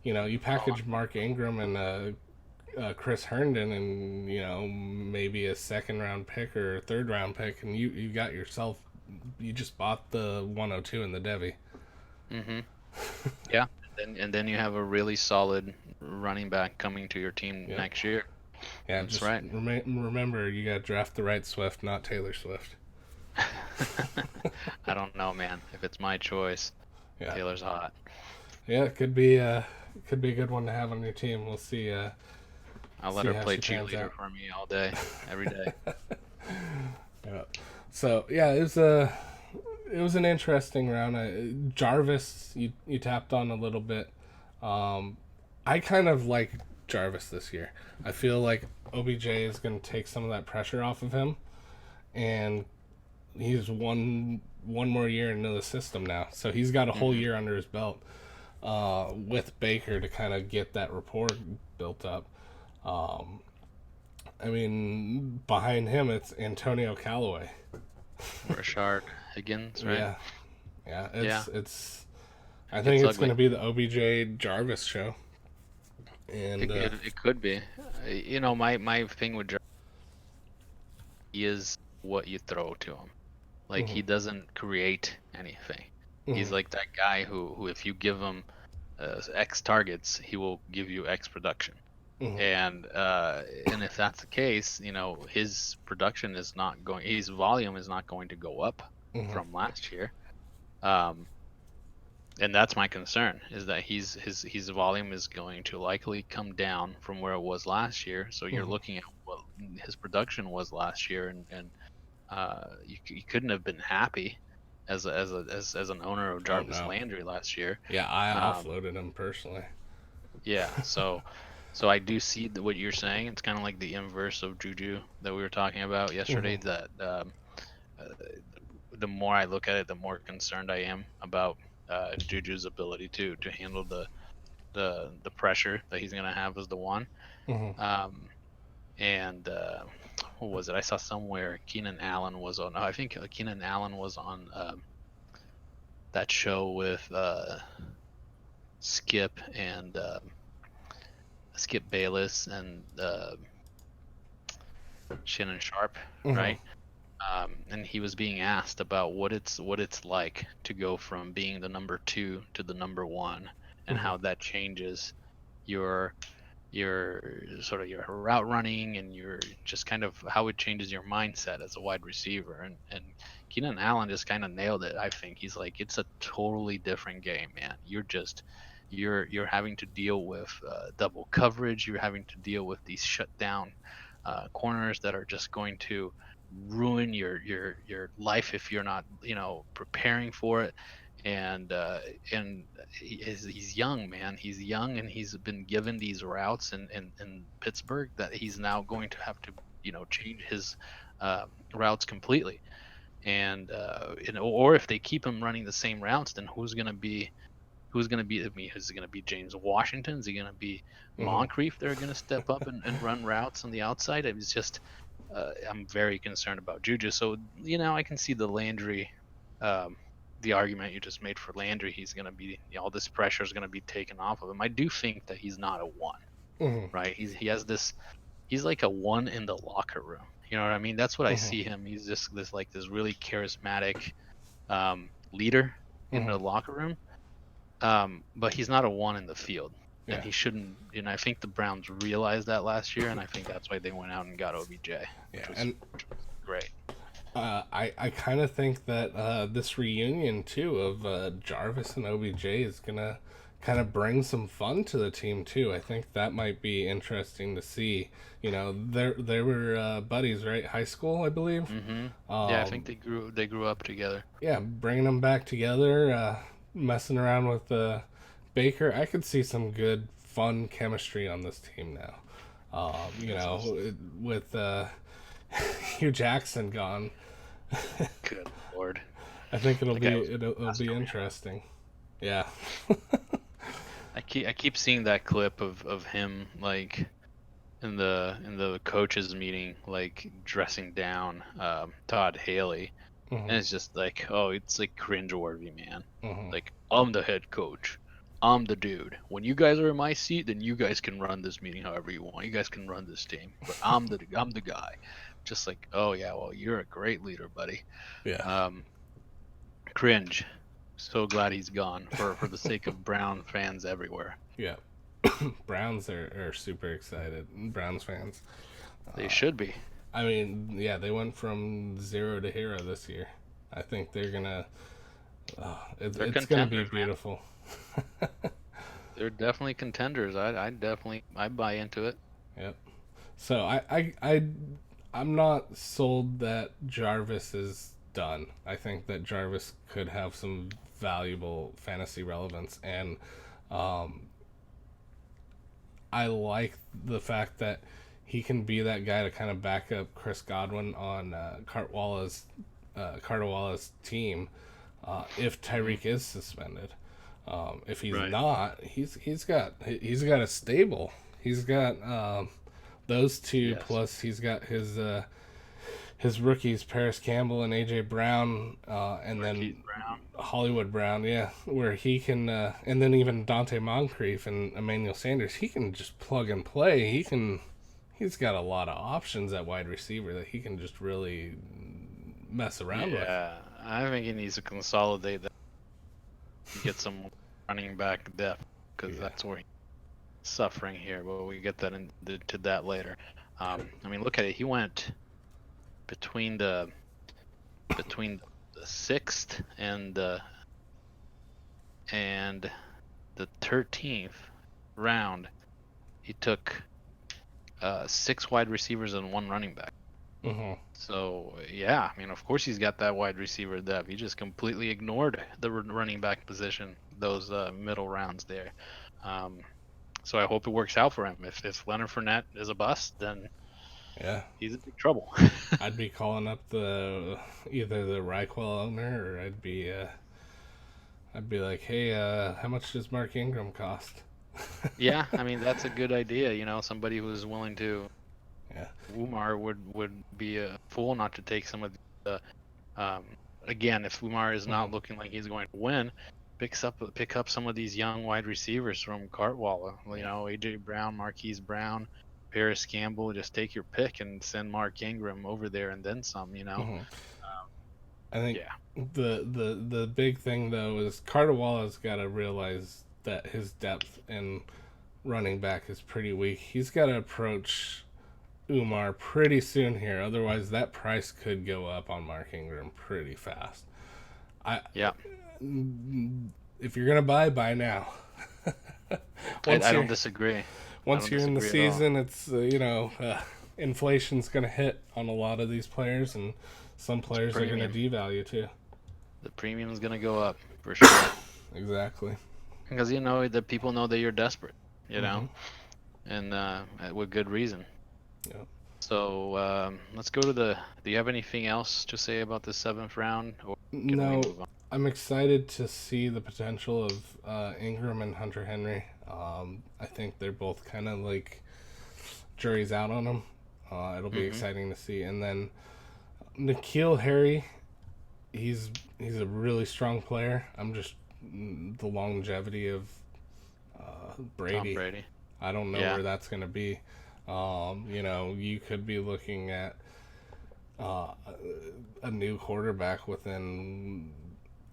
You know, you Oh, package Mark Ingram and Chris Herndon, and maybe a second round pick or a third round pick, and you got yourself. You just bought the 102 in the Devy. mm-hmm. Yeah, and then you have a really solid running back coming to your team Yep. next year. Yeah, That's just right. remember you got to draft the right Swift, not Taylor Swift. I don't know, man. If it's my choice, Yeah, Taylor's hot. yeah, could be a good one to have on your team. We'll see I'll let see her how play she pans cheerleader out. for me all day, every day. Yeah. So yeah, it was an interesting round. Jarvis, you tapped on a little bit. Um, I kind of like Jarvis this year. I feel like OBJ is going to take some of that pressure off of him, and he's one more year into the system now, so he's got a whole Hmm. year under his belt with Baker to kind of get that rapport built up. Um, I mean, behind him it's Antonio Callaway. Rashard Higgins, right? Yeah, yeah. Yeah, It's. I it think gets it's going ugly. to be the OBJ Jarvis show, and It could be. My thing with Jarvis is what you throw to him. Like, mhm, he doesn't create anything. He's mhm, like that guy who if you give him X targets, he will give you X production. mhm, And if that's the case, his production is not going, his volume is not going to go up mhm, from last year. Um, and that's my concern, is that his volume is going to likely come down from where it was last year. So you're mhm. looking at what his production was last year, and you couldn't have been happy as an owner of Oh Jarvis no, Landry last year. yeah, I Um, offloaded him personally. yeah, so I do see what you're saying. It's kind of like the inverse of Juju that we were talking about yesterday. Hmm. That uh, the more I look at it, the more concerned I am about Juju's ability to handle the pressure that he's gonna have as the one. Hmm. Um, and what was it? I saw somewhere Keenan Allen was on. I think Keenan Allen was on that show with Skip and Skip Bayless and Shannon Sharp, Hmm. right? And he was being asked about what it's like to go from being the number two to the number one, and Hmm. how that changes your your sort of your route running, and your just kind of how it changes your mindset as a wide receiver. And Keenan Allen just kind of nailed it. I think he's like, it's a totally different game, man. You're having to deal with double coverage. You're having to deal with these shutdown corners that are just going to ruin your life if you're not preparing for it. And he's young, man. He's young, and he's been given these routes in Pittsburgh that he's now going to have to change his routes completely. Or if they keep him running the same routes, then who's going to be, I mean, is it going to be James Washington? Is it going to be Hmm. Moncrief? They're going to step up and run routes on the outside. It's just, I'm very concerned about Juju. So, I can see um, the argument you just made for Landry. He's going to be, all this pressure is going to be taken off of him. I do think that he's not a one, Hmm. right? He has this, he's like a one in the locker room. You know what I mean? That's what I Hmm. see him. He's just this really charismatic leader in Hmm. the locker room. But he's not a one in the field, and Yeah. he shouldn't. And I think the Browns realized that last year, and I think that's why they went out and got OBJ, Yeah, which was great. I kind of think that this reunion too of Jarvis and OBJ is gonna kind of bring some fun to the team too. I think that might be interesting to see. You know, they were buddies, right? High school, I believe. Hmm. Yeah, I think Um, they grew up together. yeah, bringing them back together, messing around with Baker. I could see some good, fun chemistry on this team now. You This is know, with Hugh Jackson gone, good lord. I think The guy was it'll fast be coming out. interesting. Yeah. I keep seeing that clip of him like in the coaches meeting, like dressing down Todd Haley, Hmm. and it's just like, oh, it's like cringeworthy, man. Hmm. Like, I'm the head coach. I'm the dude. When you guys are in my seat, then you guys can run this meeting however you want. You guys can run this team, but I'm the guy. Just like, oh yeah, well, you're a great leader, buddy. Yeah. Um, Cringe. So glad he's gone for the sake of Brown fans everywhere. Yeah. Browns are super excited. Browns fans. They Uh, should be. I mean, yeah, they went from zero to hero this year. I think they're gonna. They're It's gonna be contenders, man. beautiful. They're definitely contenders. I buy into it. Yep. So I'm not sold that Jarvis is done. I think that Jarvis could have some valuable fantasy relevance, and um, I like the fact that he can be that guy to kind of back up Chris Godwin on Cartwala's team if Hmm. Tyreek is suspended. If he's Right. not, he's got a stable. He's got those two Yes. plus he's got his rookies Paris Campbell and AJ Brown, and Marquise then Brown. Hollywood Brown, yeah, where he can, and then even Dante Moncrief and Emmanuel Sanders, he can just plug and play. He's got a lot of options at wide receiver that he can just really mess around with. Yeah, I think he needs to consolidate that and get some running back depth because Yeah. that's where he's suffering here. But we get to that later. I mean, look at it. He went between the between the sixth and the 13th round. He took six wide receivers and one running back. Hmm. So yeah, I mean, of course he's got that wide receiver depth. He just completely ignored the running back position those middle rounds there. Um, so I hope it works out for him. If Leonard Fournette is a bust, then Yeah. he's in big trouble. I'd be calling up the either the Ryquell owner or I'd be like, hey, how much does Mark Ingram cost? Yeah, I mean that's a good idea. Somebody who's willing to. Yeah. Umar would be a fool not to take some of the. Again, if Umar is Hmm. not looking like he's going to win, pick up some of these young wide receivers from Cartwalla. Yeah. AJ Brown, Marquise Brown, Paris Campbell. Just take your pick and send Mark Ingram over there and then some. Hmm. Um, I think yeah, the big thing though is Carterwalla's got to realize that his depth in running back is pretty weak. He's got to approach Umar pretty soon here, otherwise that price could go up on Mark Ingram pretty fast. I yeah. If you're gonna buy now. once I you're don't disagree. I once don't you're in the disagree at all. season, it's inflation's gonna hit on a lot of these players, and some It's players are gonna premium. devalue too. The premium is gonna go up for sure Exactly. because the people know that you're desperate. You know. Hmm. And with good reason. Yeah. So let's go to the. Do you have anything else to say about the seventh round, or can we No, move on? I'm excited to see the potential of Ingram and Hunter Henry. I think they're both kind of like jury's out on them. It'll be Hmm. exciting to see. And then N'Keal Harry, he's a really strong player. I'm just the longevity of Tom Brady. Brady. I don't know Yeah. where that's going to be. You could be looking at uh, a new quarterback within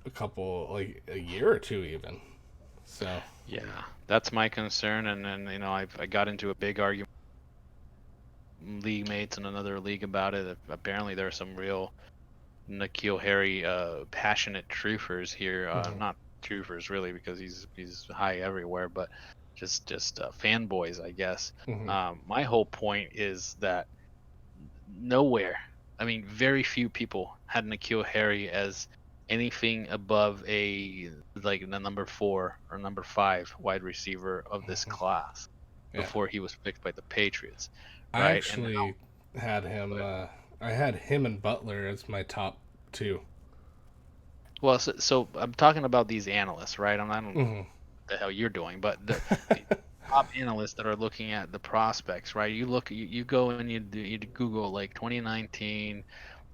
a couple, like a year or two, even. So, Yeah, that's my concern. And then, I got into a big argument with league mates in another league about it. Apparently, there are some real Nikhil Harry passionate truthers here. mhm, Not truthers really, because he's high everywhere, but just fanboys, I guess. mhm, My whole point is that nowhere, I mean, very few people had Nikhil Harry as anything above a like the number 4 or number 5 wide receiver of this mhm. class Yeah. before he was picked by the Patriots, I right? And actually had him. now, I had him and Butler as my top two. well, so I'm talking about these analysts, right? I don't know what Hmm. the hell you're doing, but the top analysts that are looking at the prospects, right? You go and you Google like 2019,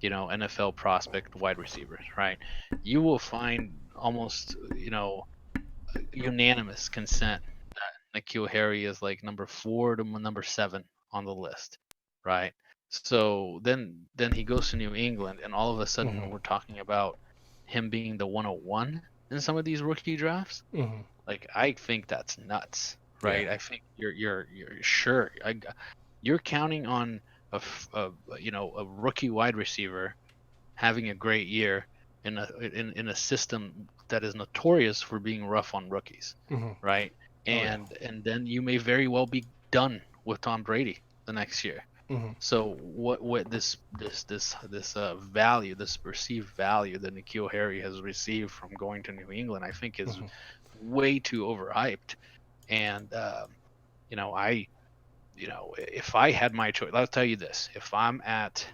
NFL prospect wide receivers, right? You will find almost, unanimous consent that N'Keal Harry is like number 4 to number 7 on the list, right? So then he goes to New England, and all of a sudden Hmm. we're talking about him being the 101 in some of these rookie drafts. Hmm. Like, I think that's nuts, Yeah. right? I think you're sure you're counting on a rookie wide receiver having a great year in a system that is notorious for being rough on rookies, Hmm. right? Oh yeah. And then you may very well be done with Tom Brady the next year. Hmm. So what this value, this perceived value that N'Keal Harry has received from going to New England, I think is Hmm. way too overhyped. And if I had my choice, I'll tell you this: if I'm at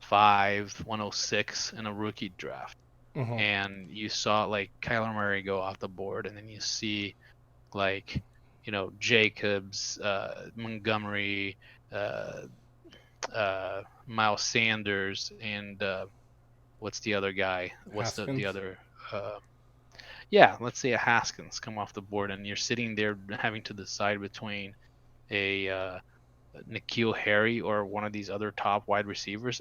105, 106 in a rookie draft, Hmm. and you saw like Kyler Murray go off the board, and then you see like Jacobs, Montgomery, uh, Miles Sanders, and what's the other guy? What's the Haskins. other? Uh, yeah, let's say a Haskins come off the board, and you're sitting there having to decide between a N'Keal Harry or one of these other top wide receivers.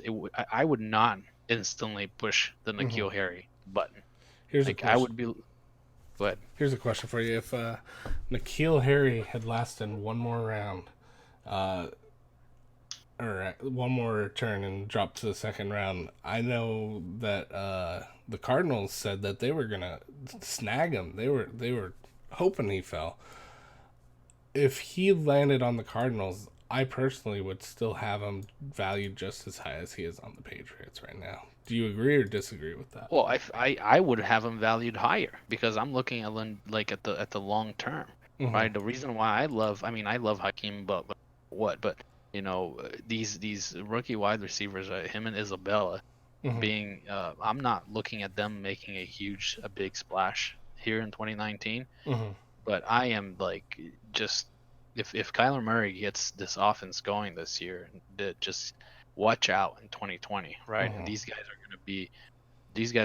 I would not instantly push the Hmm. N'Keal Harry button. Here's a Like, I question. would be. But Here's a question for you. If N'Keal Harry had lasted one more round, uh, or one more turn and dropped to the second round, I know that the Cardinals said that they were gonna snag him. They were hoping he fell. If he landed on the Cardinals, I personally would still have him valued just as high as he is on the Patriots right now. Do you agree or disagree with that? well, I would have him valued higher because I'm looking at like at the long term, Mm-hmm. right? The reason why I love Hakeem Butler, but these rookie wide receivers, him and Isabella, Mm-hmm. being I'm not looking at them making a big splash here in 2019. Mm-hmm. But I am like, just if Kyler Murray gets this offense going this year, just watch out in 2020, right? And Mm-hmm. these guys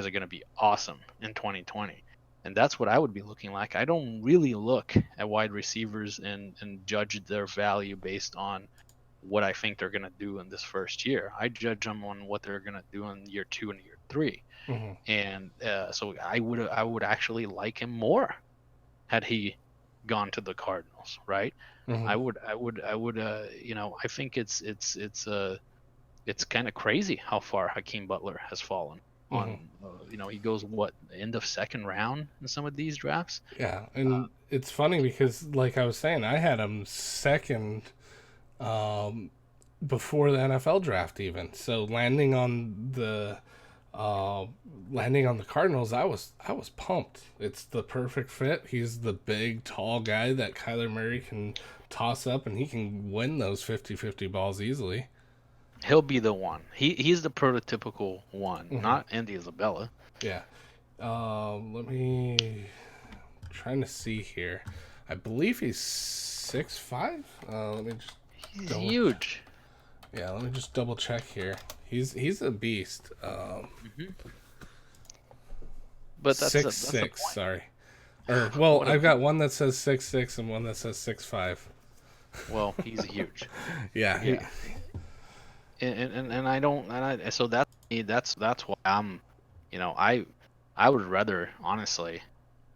are going to be awesome in 2020. And that's what I would be looking like. I don't really look at wide receivers and judge their value based on what I think they're going to do in this first year. I judge them on what they're going to do in year 2 and year 3. Mm-hmm. And so I would actually like him more had he gone to the Cardinals, right? Mm-hmm. I think it's kind of crazy how far Hakeem Butler has fallen. Mm-hmm. He goes what, end of second round in some of these drafts. Yeah, and it's funny because, like I was saying, I had him second um, before the NFL draft, even. So uh, landing on the Cardinals, I was pumped. It's the perfect fit. He's the big, tall guy that Kyler Murray can toss up, and he can win those 50-50 balls easily. He'll be the one. He's the prototypical one, Hmm. not Andy Isabella. Yeah. Let me trying to see here. I believe he's 6'5". Let me just He's double. huge. Yeah, let me just double check here. He's a beast. Hmm. But that's Six that's the six. point. Sorry. Or well, What a I've got one that says 6'6" and one that says 6'5". Well, he's huge. Yeah. Yeah. And I don't, and I so that's why I'm, I I would rather, honestly,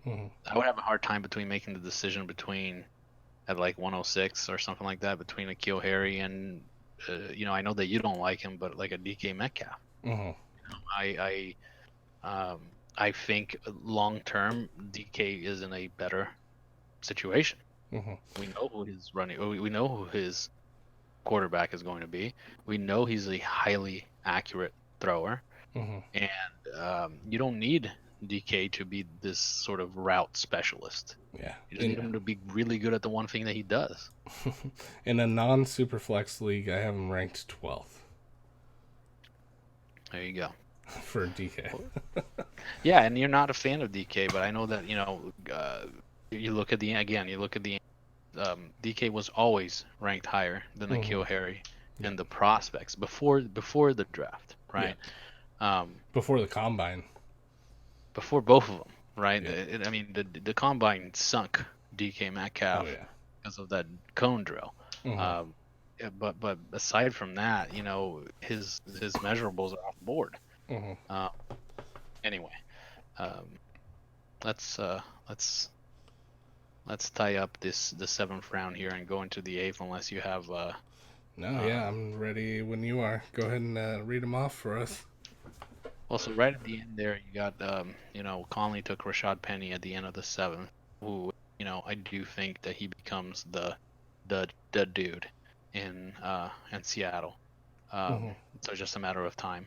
Mm-hmm. I would have a hard time between making the decision between at like 106 or something like that between Akil Harry and I know that you don't like him, but like a DK Metcalf. Mm-hmm. I think long term DK is in a better situation. Mm-hmm. We know who his running. We know who his quarterback is going to be. We know he's a highly accurate thrower, Mm-hmm. and you don't need DK to be this sort of route specialist. Yeah. You just need him to be really good at the one thing that he does. In a non-superflex league, I have him ranked 12th There you go. for DK. Yeah, and you're not a fan of DK, but I know that you look at the DK was always ranked higher than Akil Harry Yeah. and the prospects before the draft, right? Yeah. Before the combine. Before both of them, right? Yeah. I mean, the combine sunk DK Metcalf Oh yeah. because of that cone drill. Mm-hmm. Yeah, but aside from that, his measurables are off the board. Mm-hmm. Anyway, um, let's tie up the 7th round here and go into the 8th, unless you have No, yeah, I'm ready when you are. Go ahead and read them off for us. Well, so right at the end there, you got Conley took Rashad Penny at the end of the 7th, who I do think that he becomes the dude in Seattle. Mm-hmm. So just a matter of time.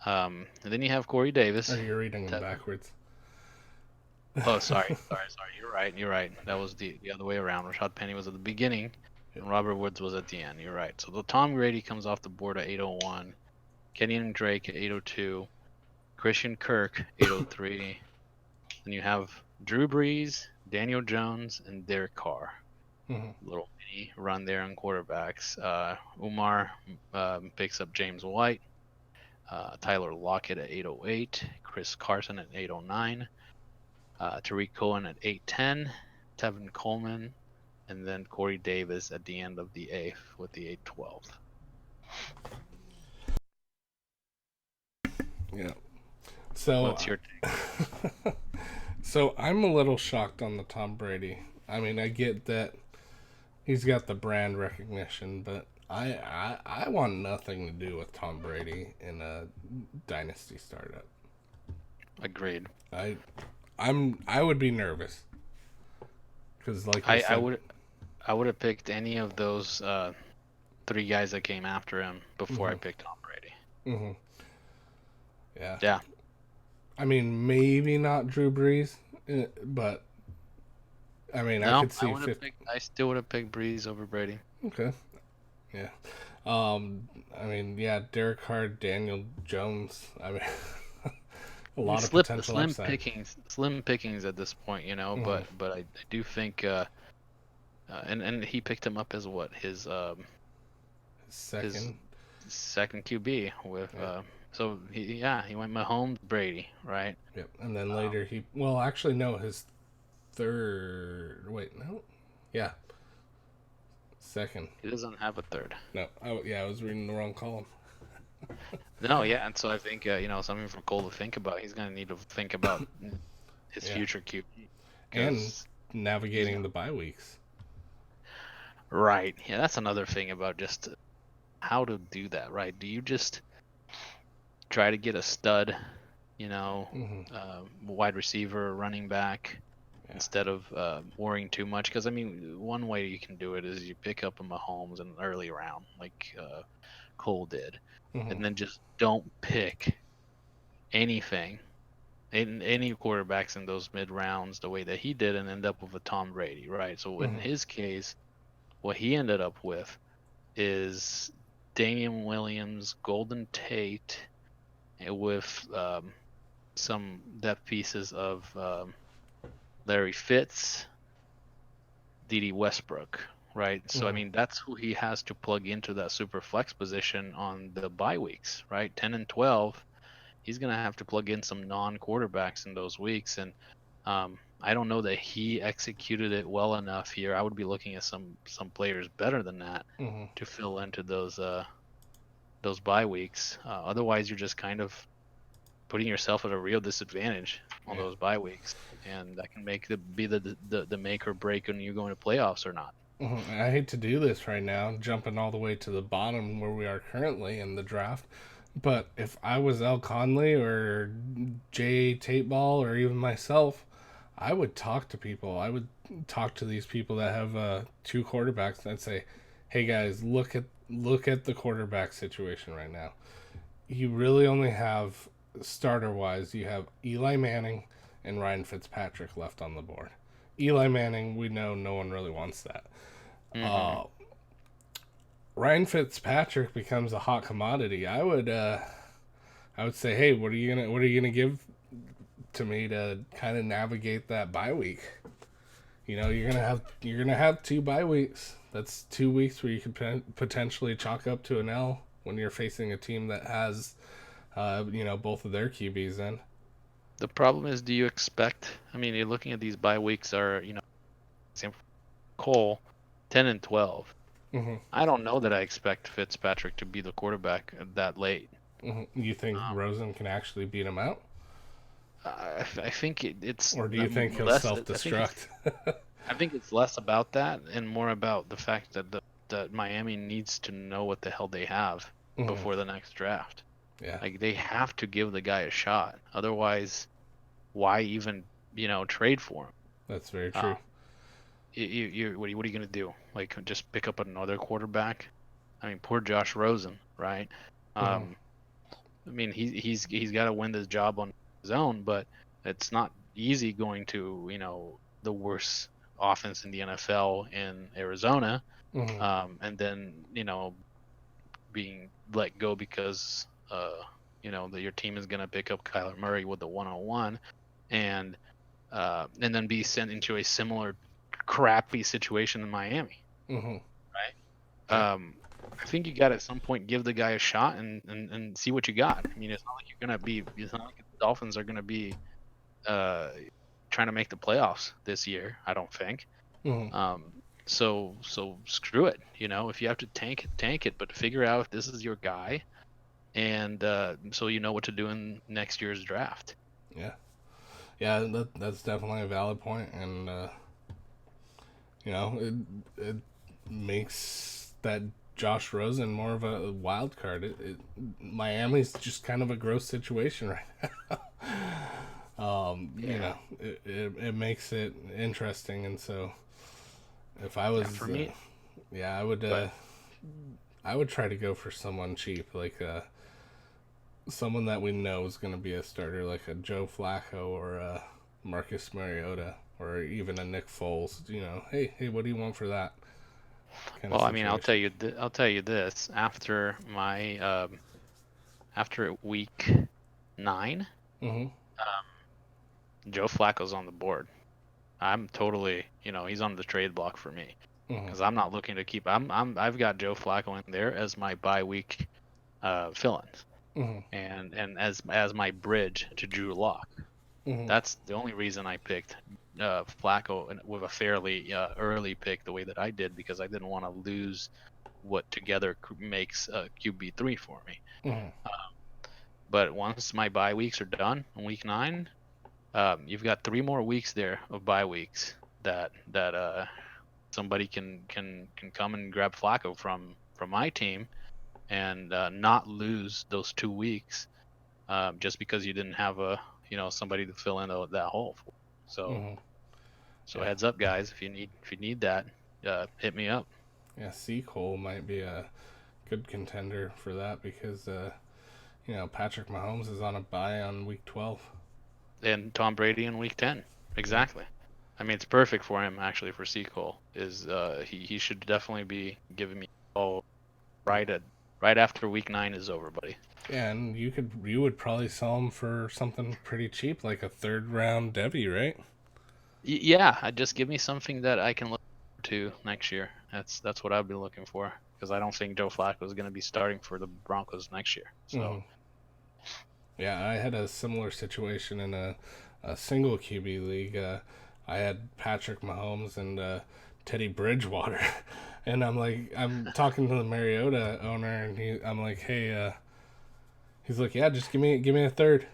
And then you have Corey Davis. Or you're reading them backwards. Oh, sorry. You're right. That was the other way around. Rashad Penny was at the beginning, and Robert Woods was at the end. You're right. So the Tom Brady comes off the board at 801, Kenyon Drake at 802, Christian Kirk 803. Then you have Drew Brees, Daniel Jones, and Derek Carr. Mm-hmm. Little mini run there on quarterbacks. Umar picks up James White, Tyler Lockett at 808, Chris Carson at 809. Tariq Cohen at 810, Tevin Coleman, and then Corey Davis at the end of the 8th with the 812. Yeah. So what's your take? So I'm a little shocked on the Tom Brady. I mean, I get that he's got the brand recognition, but I want nothing to do with Tom Brady in a dynasty startup. Agreed. I would be nervous because, like you said, I would have picked any of those 3 guys that came after him before I picked Tom Brady. Mm-hmm. Yeah. Yeah. I mean, maybe not Drew Brees, but I mean, no, I could see. I still would have picked Brees over Brady. Okay. Yeah. I mean, yeah, Derek Carr, Daniel Jones. I mean, a lot of potential slim upside. Slim pickings at this point, but I do think, and he picked him up as what his second QB with so he went Mahomes, Brady, right? Yep, and then later his third. Wait, no, yeah, second. He doesn't have a third. No, I was reading the wrong column. No, yeah, and so I think something for Cole to think about. He's gonna need to think about his future QB and navigating the bye weeks. Right. Yeah, that's another thing about just how to do that. Right? Do you just try to get a stud, wide receiver, running back, instead of worrying too much? Because I mean, one way you can do it is you pick up a Mahomes in an early round, like Cole did, and then just don't pick anything, any quarterbacks in those mid rounds the way that he did, and end up with a Tom Brady, right? So in his case, what he ended up with is Damian Williams, Golden Tate, with some depth pieces of Larry Fitz, D.D. Westbrook, right? So I mean, that's who he has to plug into that super flex position on the bye weeks, right? 10 and 12, he's gonna have to plug in some non-quarterbacks in those weeks, and I don't know that he executed it well enough here. I would be looking at some players better than that to fill into those bye weeks. Otherwise, you're just kind of putting yourself at a real disadvantage on those bye weeks, and that can be the make or break when you go into playoffs or not. I hate to do this right now, jumping all the way to the bottom where we are currently in the draft. But if I was El Conley or J. Tate Ball or even myself, I would talk to people. I would talk to these people that have two quarterbacks and I'd say, "Hey guys, look at the quarterback situation right now. You really only have starter wise, you have Eli Manning and Ryan Fitzpatrick left on the board. Eli Manning, we know no one really wants that. Mm-hmm. Ryan Fitzpatrick becomes a hot commodity. I would say, hey, what are you gonna give to me to kind of navigate that bye week? You're gonna have 2 bye weeks. That's 2 weeks where you could potentially chalk up to an L when you're facing a team that has, both of their QBs in. The problem is, do you expect? I mean, you're looking at these bye weeks are, same for Cole, 10-12. Mm-hmm. I don't know that I expect Fitzpatrick to be the quarterback that late. Mm-hmm. You think Rosen can actually beat him out, I think it's or do you think he'll less. self-destruct? I think it's less about that and more about the fact that that Miami needs to know what the hell they have Mm-hmm. before the next draft. Yeah, Like they have to give the guy a shot. Otherwise, why even trade for him? that's very true. What are you gonna do? Like just pick up another quarterback? I mean, poor Josh Rosen, right? Mm-hmm. I mean, he's got to win this job on his own, but it's not easy going to the worst offense in the NFL in Arizona, Mm-hmm. and then being let go because that your team is going to pick up Kyler Murray with the 101, and then be sent into a similar crappy situation in Miami, Mm-hmm. right? Yeah. I think you got to at some point give the guy a shot and see what you got. I mean, it's not like the Dolphins are gonna be trying to make the playoffs this year. I don't think. Mm-hmm. So screw it. If you have to tank it, but figure out if this is your guy, and so you know what to do in next year's draft. Yeah. Yeah, that's definitely a valid point, and it makes that Josh Rosen more of a wild card. Miami's just kind of a gross situation right now. It makes it interesting, and so if I was, For me, I would try to go for someone cheap, like someone that we know is going to be a starter, like a Joe Flacco or a Marcus Mariota or even a Nick Foles. Hey, what do you want for that? well, I mean, I'll tell you this. After week 9, Mm-hmm. Joe Flacco's on the board. I'm totally, he's on the trade block for me because I'm not looking to keep. I've got Joe Flacco in there as my bye week fill-ins, Mm-hmm. and as my bridge to Drew Lock. Mm-hmm. That's the only reason I picked Flacco with a fairly early pick the way that I did, because I didn't want to lose what together makes QB3 for me. Mm-hmm. But once my bye weeks are done in week 9, you've got 3 more weeks there of bye weeks that somebody can come and grab Flacco from my team and not lose those 2 weeks just because you didn't have somebody to fill in that hole for. So heads up, guys, if you need that, hit me up. Yeah, C. Cole might be a good contender for that because Patrick Mahomes is on a bye on week 12. And Tom Brady in week 10. Exactly. I mean, it's perfect for him, actually, for C. Cole. He should definitely be giving me a call right after week 9 is over, buddy. Yeah, and you would probably sell him for something pretty cheap, like a 3rd-round Devy, right? Yeah, just give me something that I can look to next year. That's what I'd be looking for, because I don't think Joe Flacco is going to be starting for the Broncos next year. So. Mm-hmm. Yeah, I had a similar situation in a single QB league. I had Patrick Mahomes and Teddy Bridgewater, and I'm talking to the Mariota owner, and I'm like, hey, he's like, yeah, just give me a 3rd.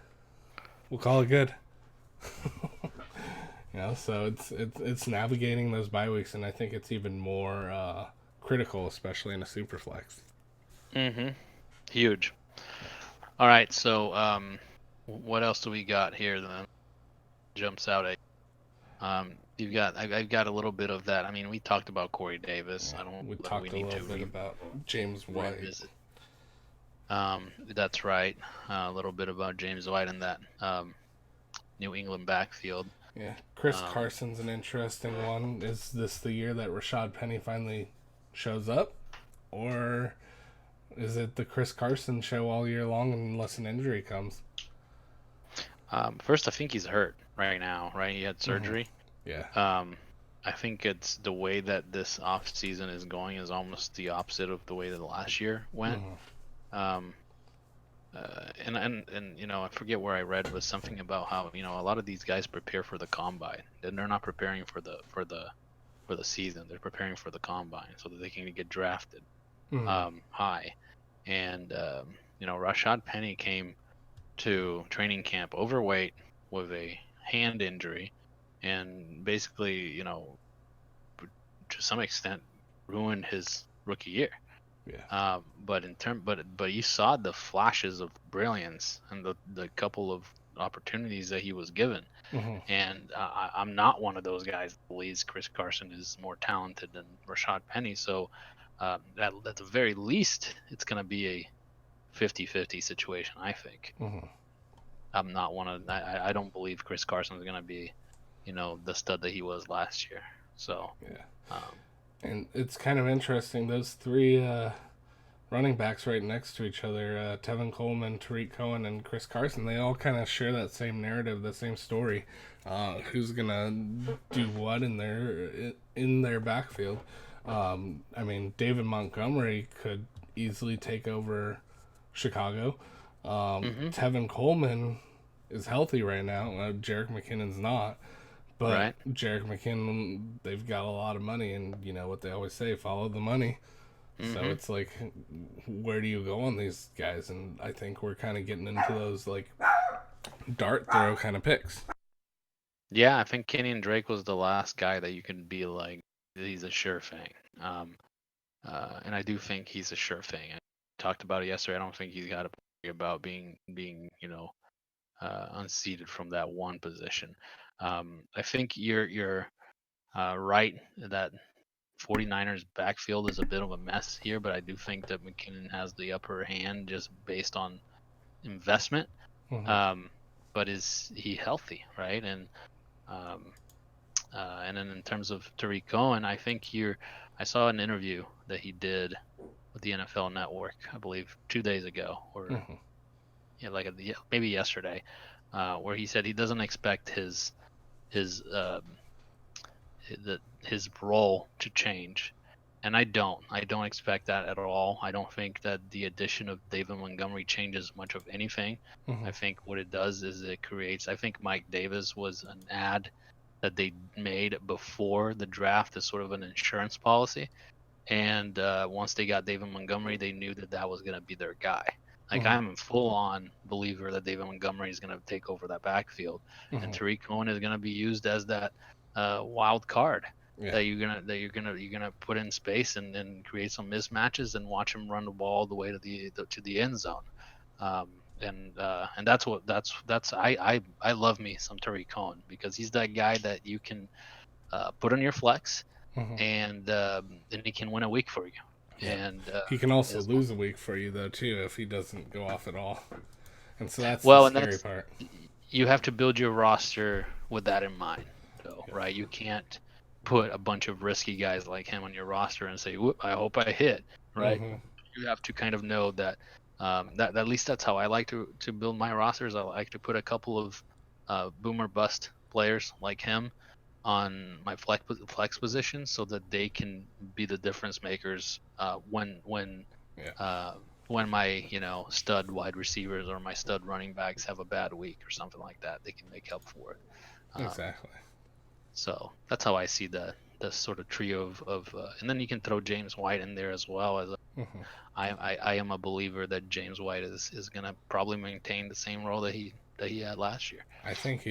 we'll call it good. So it's navigating those bye weeks, and I think it's even more critical, especially in a super flex. Mm-hmm. Huge. All right, so what else do we got here that jumps out at I've got a little bit of that. I mean, we talked about Corey Davis. Yeah, I don't know we that we talked a need little to bit about James White. revisit. That's right. A little bit about James White in that New England backfield. Yeah, Chris Carson's an interesting one. Is this the year that Rashad Penny finally shows up, or is it the Chris Carson show all year long unless an injury comes? First, I think he's hurt right now. Right, he had surgery. Yeah. I think it's the way that this off season is going is almost the opposite of the way that the last year went. Um, and I forget where I read was something about how a lot of these guys prepare for the combine, and they're not preparing for the season. They're preparing for the combine so that they can get drafted high. And Rashad Penny came to training camp overweight with a hand injury, and basically to some extent ruined his rookie year. Yeah. But you saw the flashes of brilliance and the couple of opportunities that he was given. And I'm not one of those guys that believes Chris Carson is more talented than Rashad Penny. So at the very least, it's going to be a 50-50 situation, I think. I'm not one of I don't believe Chris Carson is going to be, the stud that he was last year. So yeah. And it's kind of interesting. Those three running backs right next to each other, Tevin Coleman, Tariq Cohen, and Chris Carson, they all kind of share that same narrative, the same story. Who's gonna do what in their backfield? I mean, David Montgomery could easily take over Chicago. Tevin Coleman is healthy right now. Jerick McKinnon's not. But Jerick McKinnon, they've got a lot of money, and you know what they always say, follow the money. So it's like, where do you go on these guys? And I think we're kind of getting into those like dart throw kind of picks. Yeah, I think Kenyon Drake was the last guy that you can be like, he's a sure thing. And I do think he's a sure thing. I talked about it yesterday. I don't think he's got to worry about being unseated from that one position. I think you're right that 49ers backfield is a bit of a mess here, but I do think that McKinnon has the upper hand just based on investment. But is he healthy, right? And then in terms of Tariq Cohen, I think I saw an interview that he did with the NFL Network, I believe 2 days ago, or maybe yesterday, where he said he doesn't expect his role to change, and I don't expect that at all. I don't think that the addition of David Montgomery changes much of anything. I think what it does is it creates, I think Mike Davis was an ad that they made before the draft as sort of an insurance policy, and once they got David Montgomery, they knew that was going to be their guy. Like I'm a full-on believer that David Montgomery is going to take over that backfield, and Tariq Cohen is going to be used as that wild card that you're gonna put in space and create some mismatches and watch him run the ball all the way to the end zone. And that's I love me some Tariq Cohen because he's that guy that you can put on your flex and he can win a week for you. Yeah. And he can also lose a week for you though too if he doesn't go off at all. And so that's the scary part. You have to build your roster with that in mind, though, right? You can't put a bunch of risky guys like him on your roster and say, I hope I hit, right? You have to kind of know that, that at least that's how I like to build my rosters. I like to put a couple of boomer bust players like him on my flex position so that they can be the difference makers when my stud wide receivers or my stud running backs have a bad week or something like that. They can make up for it. Exactly. So that's how I see the sort of trio of and then you can throw James White in there as well as I am a believer that James White is going to probably maintain the same role that that he had last year. I think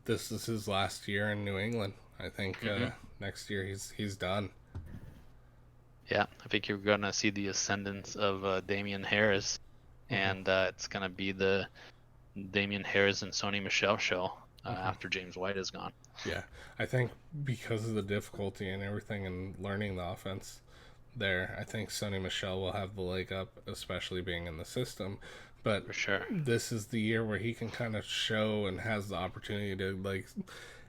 this is his last year in New England. I think next year he's done. Yeah, I think you're gonna see the ascendance of Damian Harris, and it's gonna be the Damian Harris and Sony Michel show after James White is gone. Yeah, I think because of the difficulty and everything and learning the offense there, I think Sony Michel will have the leg up, especially being in the system. But For sure. this is the year where he can kind of show and has the opportunity to, like,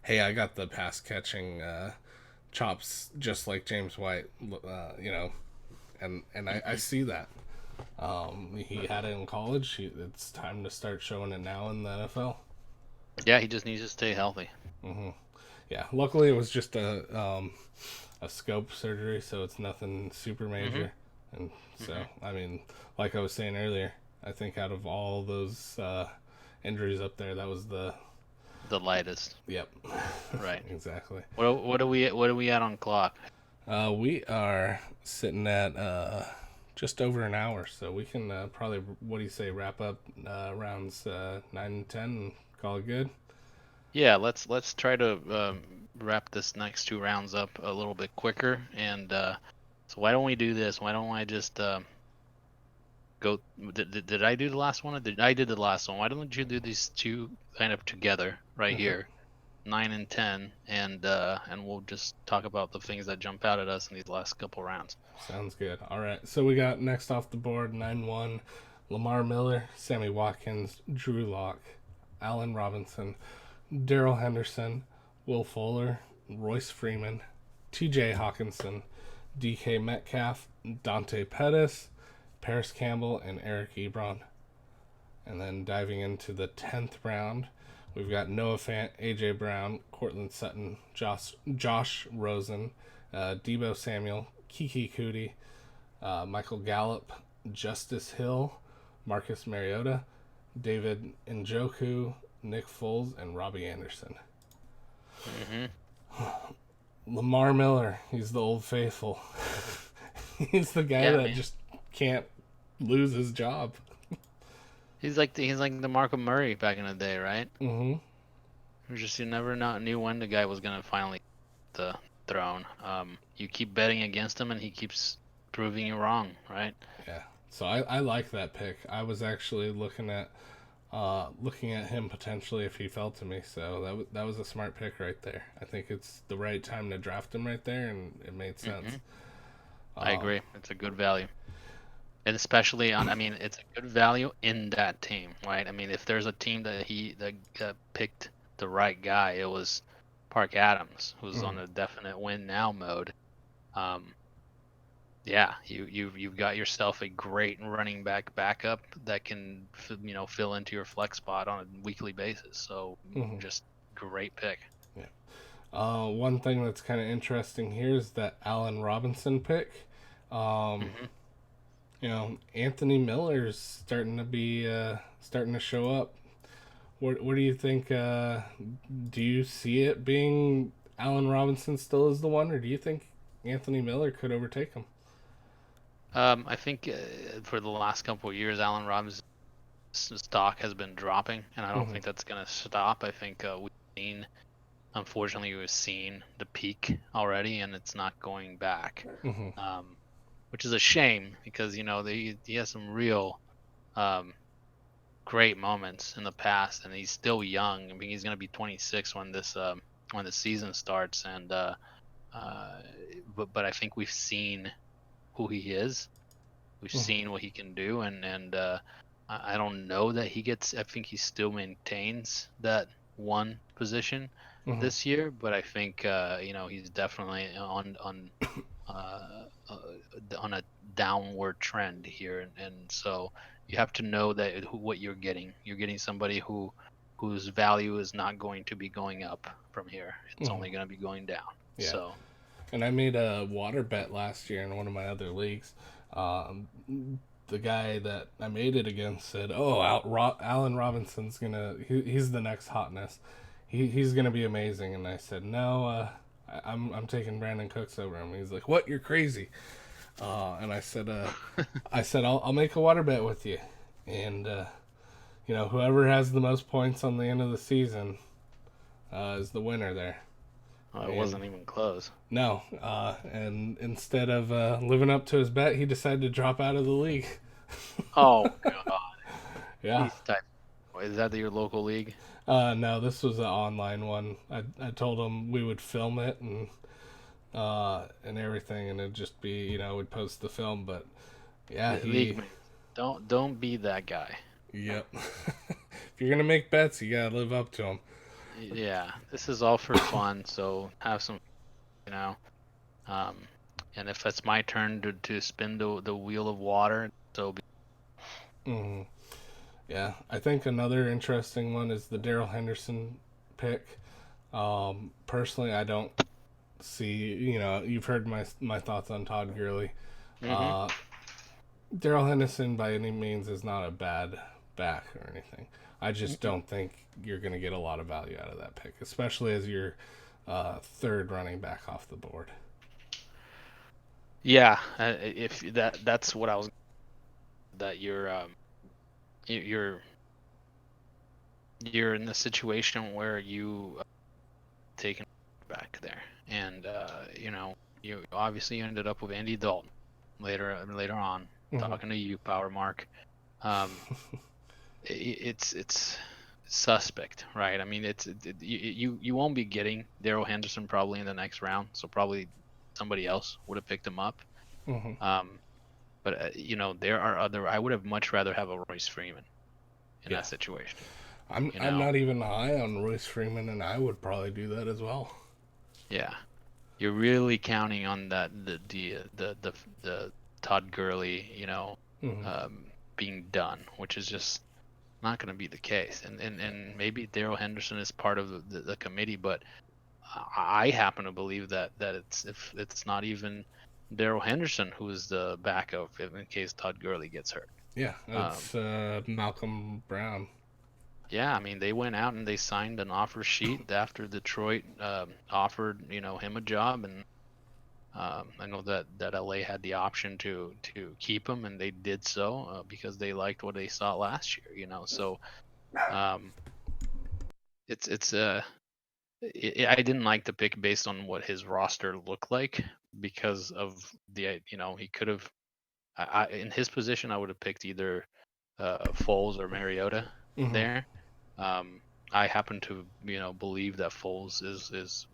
hey, I got the pass catching chops just like James White, and I see that. He had it in college. It's time to start showing it now in the NFL. Yeah, he just needs to stay healthy. Yeah, luckily it was just a scope surgery, so it's nothing super major. And so, I mean, like I was saying earlier, I think out of all those injuries up there, that was the lightest. Yep. Right. Exactly. What are we at on clock? We are sitting at just over an hour, so we can probably, what do you say, wrap up rounds 9 and 10 and call it good? Yeah, let's try to wrap this next 2 rounds up a little bit quicker. And so why don't we do this? Why don't I just go? Did I do the last one? I did the last one. Why don't you do these 2 kind of together right here, 9 and 10, and we'll just talk about the things that jump out at us in these last couple rounds. Sounds good. All right. So we got next off the board 9-1, Lamar Miller, Sammy Watkins, Drew Lock, Allen Robinson, Darrell Henderson, Will Fuller, Royce Freeman, TJ Hawkinson, DK Metcalf, Dante Pettis, Paris Campbell, and Eric Ebron. And then diving into the 10th round, we've got Noah Fant, AJ Brown, Cortland Sutton, Josh Rosen, Debo Samuel, Kiki Cootie, Michael Gallup, Justice Hill, Marcus Mariota, David Njoku, Nick Foles, and Robbie Anderson. Lamar Miller, he's the old faithful. He's the guy that just can't lose his job. He's like the Marco Murray back in the day, right? Mm-hmm. You never knew when the guy was gonna finally get the throne. You keep betting against him, and he keeps proving you wrong, right? Yeah. So I like that pick. I was actually looking at him potentially if he fell to me. So that was a smart pick right there. I think it's the right time to draft him right there, and it made sense. I agree. It's a good value. And especially it's a good value in that team, right? I mean, if there's a team that picked the right guy, it was Park Adams, who's on a definite win now mode. Yeah, you've got yourself a great running back backup that can fill into your flex spot on a weekly basis. So just great pick. Yeah. One thing that's kind of interesting here is that Allen Robinson pick. Anthony Miller's starting to show up. What do you think? Do you see it being Allen Robinson still is the one, or do you think Anthony Miller could overtake him? I think for the last couple of years, Allen Robinson's stock has been dropping, and I don't think that's going to stop. I think unfortunately, we've seen the peak already, and it's not going back. Which is a shame because he has some real great moments in the past, and he's still young. I mean, he's going to be 26 when the season starts, and but I think we've seen who he is. We've seen what he can do, and I don't know that he gets. I think he still maintains that one position this year, but I think he's definitely on a downward trend here, and so you have to know that what you're getting. You're getting somebody whose value is not going to be going up from here. It's only going to be going down. Yeah. So, and I made a water bet last year in one of my other leagues. The guy that I made it against said, "Oh, Allen Robinson's he's the next hotness. He's gonna be amazing." And I said, "No, I'm taking Brandon Cooks over him." He's like, "What? You're crazy." And I said, I'll make a water bet with you. And whoever has the most points on the end of the season is the winner there. Well, it And wasn't even close. no, and instead of living up to his bet, he decided to drop out of the league. Oh God. Yeah. These type. Is that your local league? No, this was an online one. I told him we would film it and everything, and it'd just be we'd post the film. But yeah, League mates. Don't be that guy. yep. If you're gonna make bets, you gotta live up to them. Yeah, this is all for fun, so have some, you know. Um, and if it's my turn to spin the wheel of water, so be. Hmm. Yeah, I think another interesting one is the Daryl Henderson pick. Personally, I don't see. You've heard my thoughts on Todd Gurley. Mm-hmm. Uh, Daryl Henderson by any means is not a bad back or anything. I just don't think you're going to get a lot of value out of that pick, especially as your third running back off the board. Yeah, if that's what I was. That you're you're in the situation where you taken back there, and you obviously ended up with Andy Dalton later on. Mm-hmm. Talking to you, Power Mark. Um, it's suspect, right? I mean, you won't be getting Daryl Henderson probably in the next round, so probably somebody else would have picked him up. Mm-hmm. Um, but there are other. I would have much rather have a Royce Freeman in Yeah, that situation. I'm not even high on Royce Freeman, and I would probably do that as well. Yeah, you're really counting on that the Todd Gurley, Mm-hmm. being done, which is just not going to be the case. And maybe Daryl Henderson is part of the committee, but I happen to believe that if it's not even Daryl Henderson who is the backup in case Todd Gurley gets hurt. Yeah, Um, it's Malcolm Brown. yeah, I mean they went out and they signed an offer sheet after Detroit offered him a job, and I know that LA had the option to keep him, and they did so because they liked what they saw last year. So um, it's I didn't like the pick based on what his roster looked like because of he could have in his position I would have picked either Foles or Mariota Mm-hmm. there. Um, I happen to believe that Foles is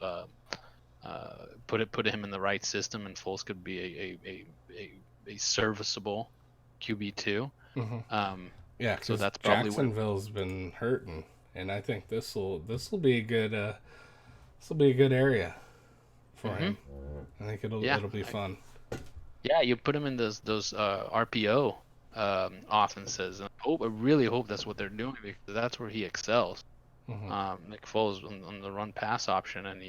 put him in the right system, and Foles could be a serviceable QB2. Mm-hmm. Um, Yeah, so because that's probably what. Jacksonville's been hurting, and I think this will be a good area for Hmm. him. I think it'll Yeah, it'll be fun. yeah, you put him in those RPO offenses, and I really hope that's what they're doing because that's where he excels. Mm-hmm. Nick Foles on the run pass option, and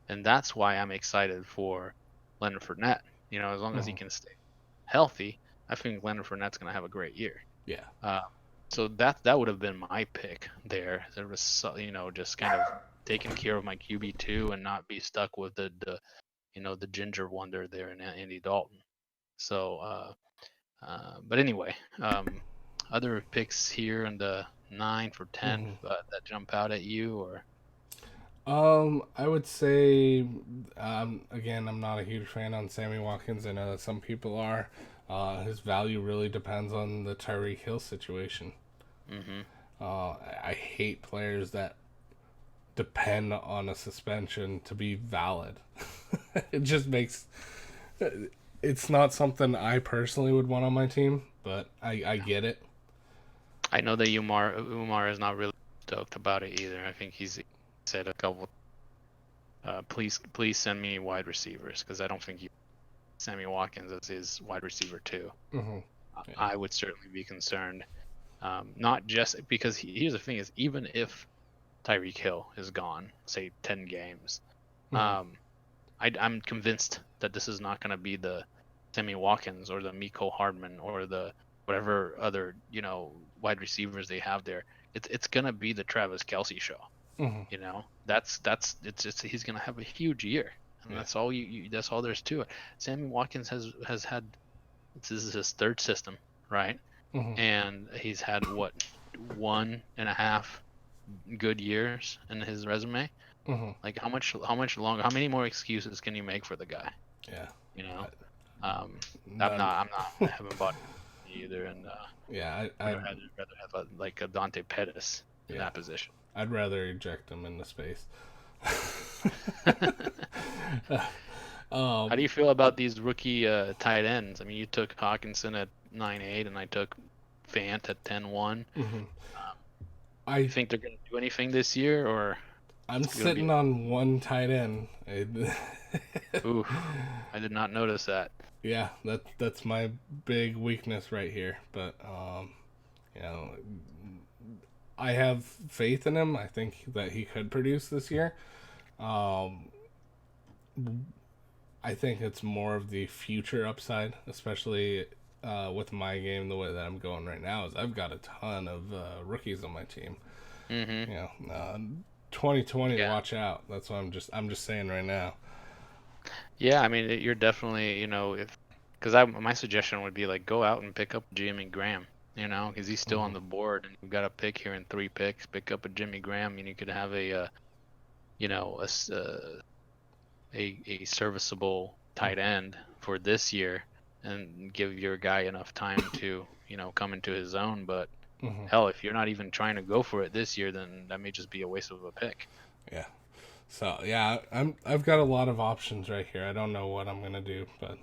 and that's why I'm excited for Leonard Fournette. As long as he Mm-hmm. can stay healthy, I think Leonard Fournette's gonna have a great year. Yeah. Uh, so that would have been my pick there. There was just kind of taking care of my QB2 and not be stuck with the ginger wonder there in Andy Dalton. So but anyway, other picks here in the 9 for 10 Mm-hmm. that jump out at you or. I would say, again, I'm not a huge fan on Sammy Watkins. I know that some people are. His value really depends on the Tyreek Hill situation. Hmm. I hate players that depend on a suspension to be valid. It just makes it's not something I personally would want on my team, but I get it. I know that Umar is not really stoked about it either. I think he's said a couple. Please send me wide receivers because I don't think Sammy Watkins as his wide receiver too. Mm-hmm. Yeah. I would certainly be concerned. Not just because here's the thing is even if Tyreek Hill is gone, say 10 games, Mm-hmm. um, I'm convinced that this is not going to be the Sammy Watkins or the Miko Hardman or the whatever other wide receivers they have there. It's going to be the Travis Kelce show. Mm-hmm. It's he's going to have a huge year, and Yeah. that's all that's all there's to it. Sammy Watkins has had this is his third system, right? Mm-hmm. And he's had what 1.5 good years in his resume. Mm-hmm. Like how much longer? How many more excuses can you make for the guy? Yeah. You know, I- I'm None. not I haven't bought it either, and Yeah. rather have like a Dante Pettis in Yeah. that position. I'd rather eject him into space. How do you feel about these rookie tight ends? I mean, you took Hawkinson at 9.8, and I took Fant at 10.1. Mhm. You I think they're going to do anything this year, or I'm it's going to be? sitting on one tight end. Ooh, I did not notice that. Yeah, that's my big weakness right here. But you know, I have faith in him. I think that he could produce this year. Um, I think it's more of the future upside, especially with my game the way that I'm going right now. Is I've got a ton of rookies on my team. Mm-hmm. You know, 2020, Yeah. watch out. That's what I'm just saying right now. Yeah, I mean, you're definitely, if because my suggestion would be like go out and pick up Jimmy Graham, because he's still on Hmm. the board and you've got a pick here in 3 picks. Pick up a Jimmy Graham and you could have you know, a, s- a serviceable tight end for this year and give your guy enough time to, come into his own. But Hmm. hell, if you're not even trying to go for it this year, then that may just be a waste of a pick. Yeah. So yeah, I've got a lot of options right here. I don't know what I'm gonna do, but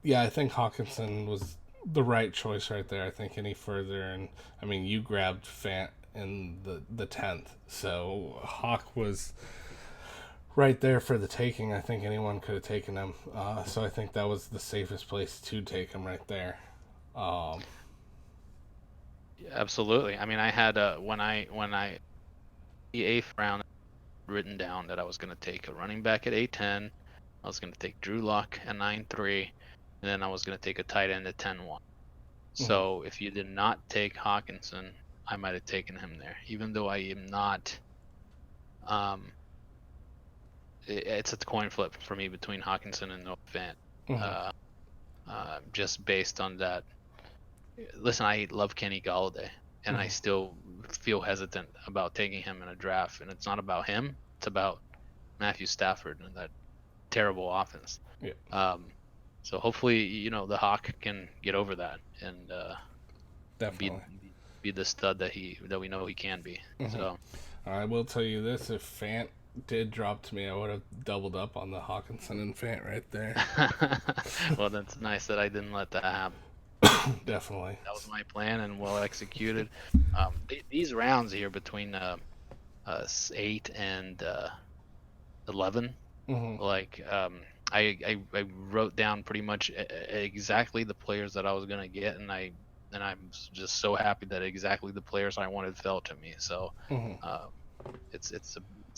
yeah, I think Hawkinson was the right choice right there. I think any further, and I mean, you grabbed Fant in the 10th, so Hawk was right there for the taking. I think anyone could have taken him. So I think that was the safest place to take him right there. Um, Absolutely. I mean, I had when I the 8th round written down that I was going to take a running back at 8.10. I was going to take Drew Lock at 9.3, and then I was going to take a tight end at 10.1. mhm, So if you did not take Hawkinson, I might have taken him there, even though I am not. Um, it's a coin flip for me between Hawkinson and Noah Fant. mhm, Uh, just based on that. Listen, I love Kenny Galladay, and I mhm. still feel hesitant about taking him in a draft. And it's not about him; it's about Matthew Stafford and that terrible offense. Yeah, Um, so hopefully, the Hawk can get over that and be definitely. be the stud that we know he can be. Mhm. So I will tell you this: if Fant did drop to me, I would have doubled up on the Hawkinson and Fant right there. well, that's nice that I didn't let that happen. Definitely. That was my plan and well executed. These rounds here between 8 and 11, Hmm. like I wrote down pretty much exactly the players that I was gonna get, and I'm just so happy that exactly the players I wanted fell to me. So Hmm. uh, it's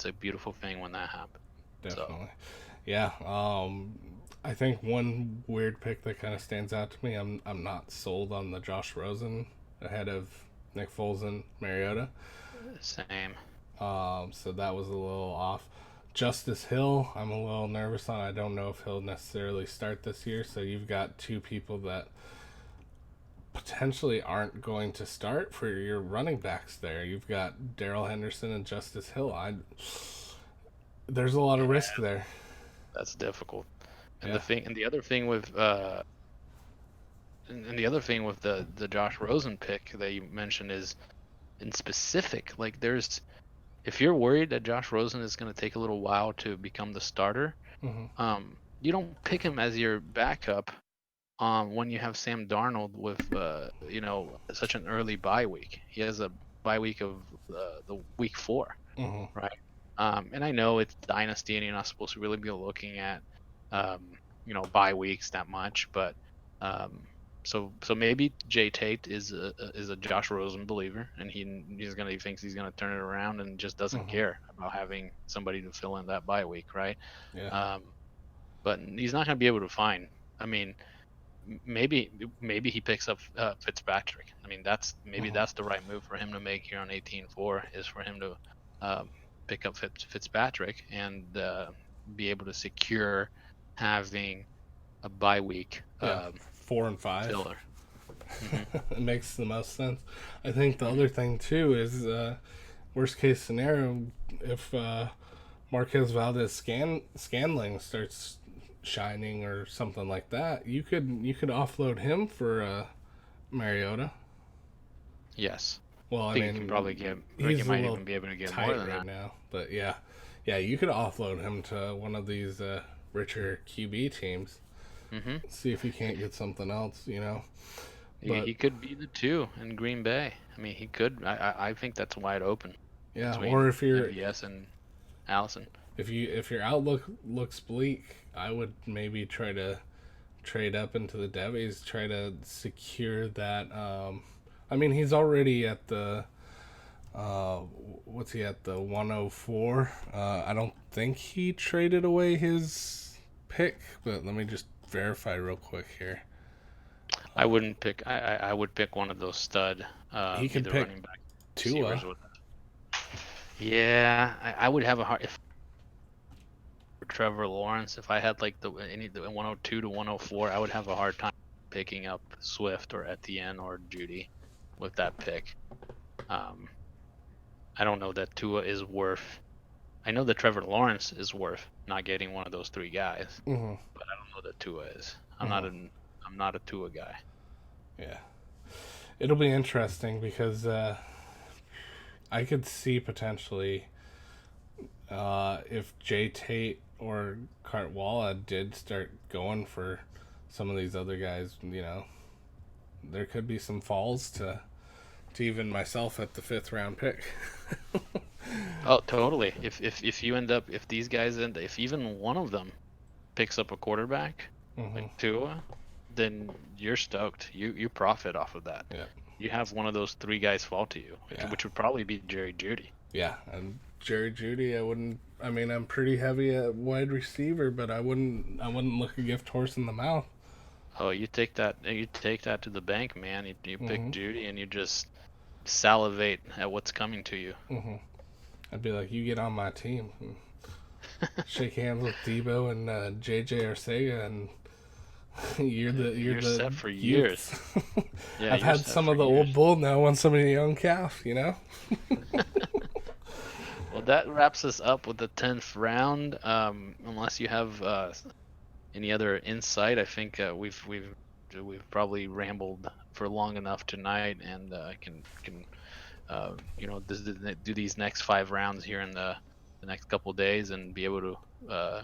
a beautiful thing when that happens. So Definitely. Yeah. I think one weird pick that kind of stands out to me. I'm not sold on the Josh Rosen ahead of Nick Foles and Mariota. same. So that was a little off. Justice Hill, I'm a little nervous on. I don't know if he'll necessarily start this year. So you've got two people that potentially aren't going to start for your running backs there. You've got Daryl Henderson and Justice Hill. There's a lot Yeah, of risk there. that's difficult. And Yeah. the other thing with and the other thing with the Josh Rosen pick that you mentioned is in specific. Like there's if you're worried that Josh Rosen is going to take a little while to become the starter, Hmm. you don't pick him as your backup when you have Sam Darnold with such an early bye week. He has a bye week of the week 4, Hmm. right? And I know it's dynasty and you're not supposed to really be looking at bye weeks that much, but um, so maybe Jay Tate is a Josh Rosen believer, and he thinks he's gonna turn it around and just doesn't Hmm. care about having somebody to fill in that bye week, right? Yeah. Um, but he's not gonna be able to find. I mean, maybe he picks up Fitzpatrick. I mean, maybe Hmm. that's the right move for him to make here on 18-4 is for him to um, pick up Fitzpatrick and be able to secure having a bye week Yeah. 4 and 5. filler. Hmm. It makes the most sense. I think the other thing too is worst case scenario if Marquez Valdez Scanling starts shining or something like that, you could offload him for Mariota. Yes. Well, I I think you can probably mean, get, or you he's a might little even be able to get more tight than right that. now, but yeah, yeah, you could offload him to one of these richer QB teams. Hmm. See if you can't get something else, He But could be the two in Green Bay. I mean, he could. I think that's wide open yeah, or between if you're MVS and Allison. if your outlook looks bleak, I would maybe try to trade up into the Devies, try to secure that. I mean, he's already at the uh, what's he at the 104? I don't think he traded away his pick, but let me just verify real quick here. I wouldn't pick. I would pick one of those stud, He could either pick running back Tua. receivers with. Yeah, I would have a hard if Trevor Lawrence. If I had like the 102 to 104, I would have a hard time picking up Swift or Etienne or Judy with that pick. Um, I don't know that Tua is worth. I know that Trevor Lawrence is worth not getting one of those three guys, Hmm. but I don't know that Tua is. Hmm. I'm not a Tua guy. Yeah, it'll be interesting because I could see potentially if Jay Tate or Cartwalla did start going for some of these other guys, there could be some falls to even myself at the fifth round pick. Oh, totally. If you end up if these guys end if even one of them picks up a quarterback Hmm. like Tua, then you're stoked. You profit off of that. Yeah, You have one of those three guys fall to you, yeah, which would probably be Jerry Judy. yeah. And Jerry Judy, I wouldn't. I mean, I'm pretty heavy at wide receiver, but I wouldn't. I wouldn't look a gift horse in the mouth. Oh, you take that to the bank, man. You pick Hmm. Judy and you just salivate at what's coming to you. Hmm. I'd be like, you get on my team. And shake hands with Debo and JJ Arcega, and you're You're the set for years. youths. Yeah, I've you're had set some for of the old years. bull now on some of the young calf. Well, that wraps us up with the 10th round. Unless you have any other insight, I think we've probably rambled for long enough tonight, and can do these next 5 rounds here in the next couple of days, and be able to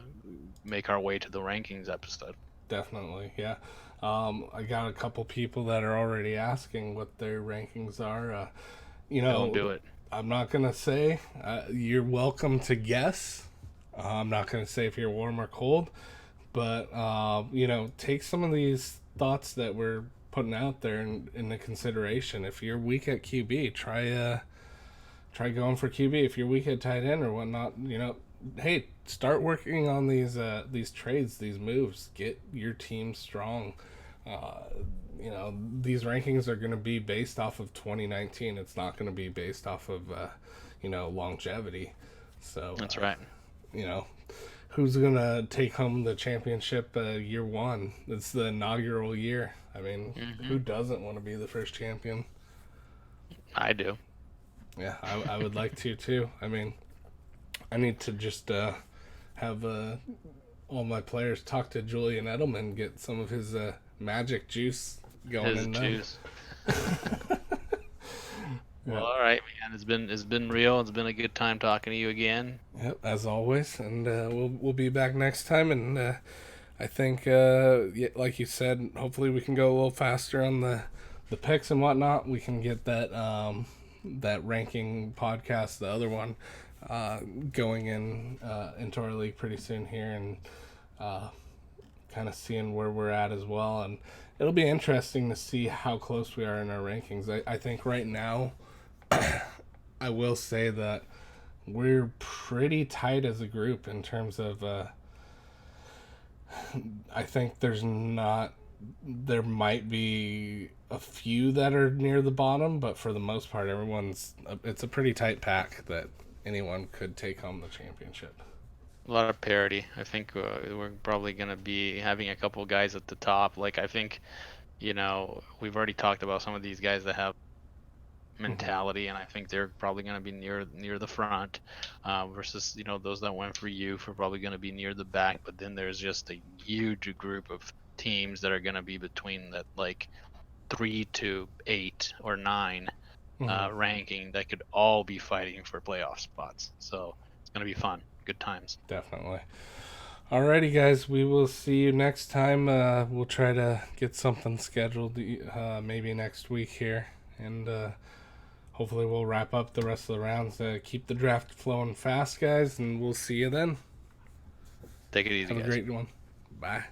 make our way to the rankings episode. Definitely, yeah. I got a couple people that are already asking what their rankings are. Don't do it. I'm not gonna say. You're welcome to guess. I'm not gonna say if you're warm or cold, but take some of these thoughts that we're putting out there into consideration. If you're weak at QB, try going for QB. If you're weak at tight end or whatnot, hey, start working on these trades, these moves. Get your team strong. Uh, these rankings are going to be based off of 2019. It's not going to be based off of longevity. So That's right. you know, who's going to take home the championship year one? It's the inaugural year. I mean, who doesn't want to be the first champion? I do. Yeah, I would like to too. I mean, I need to just have all my players talk to Julian Edelman, get some of his magic juice going His in them. juice. Well, all right, man. It's been real. It's been a good time talking to you again. Yep, as always, and we'll be back next time. And I think, like you said, hopefully we can go a little faster on the picks and whatnot. We can get that ranking podcast, the other one, going into our league pretty soon here, and kind of seeing where we're at as well. And it'll be interesting to see how close we are in our rankings. I think right now, I will say that we're pretty tight as a group in terms of. I think there might be a few that are near the bottom, but for the most part, it's a pretty tight pack that anyone could take home the championship. A lot of parity. I think we're probably going to be having a couple guys at the top. Like, I think we've already talked about some of these guys that have Mhm. mentality, and I think they're probably going to be near the front, versus those that went for youth are probably going to be near the back. But then there's just a huge group of teams that are going to be between that, like 3 to 8 or 9 Mhm. ranking, that could all be fighting for playoff spots. So it's going to be fun, good times. Definitely. Alrighty, guys. We will see you next time. We'll try to get something scheduled, maybe next week here, and hopefully we'll wrap up the rest of the rounds to keep the draft flowing fast, guys. And we'll see you then. Take it easy, Have a guys. great one. Bye.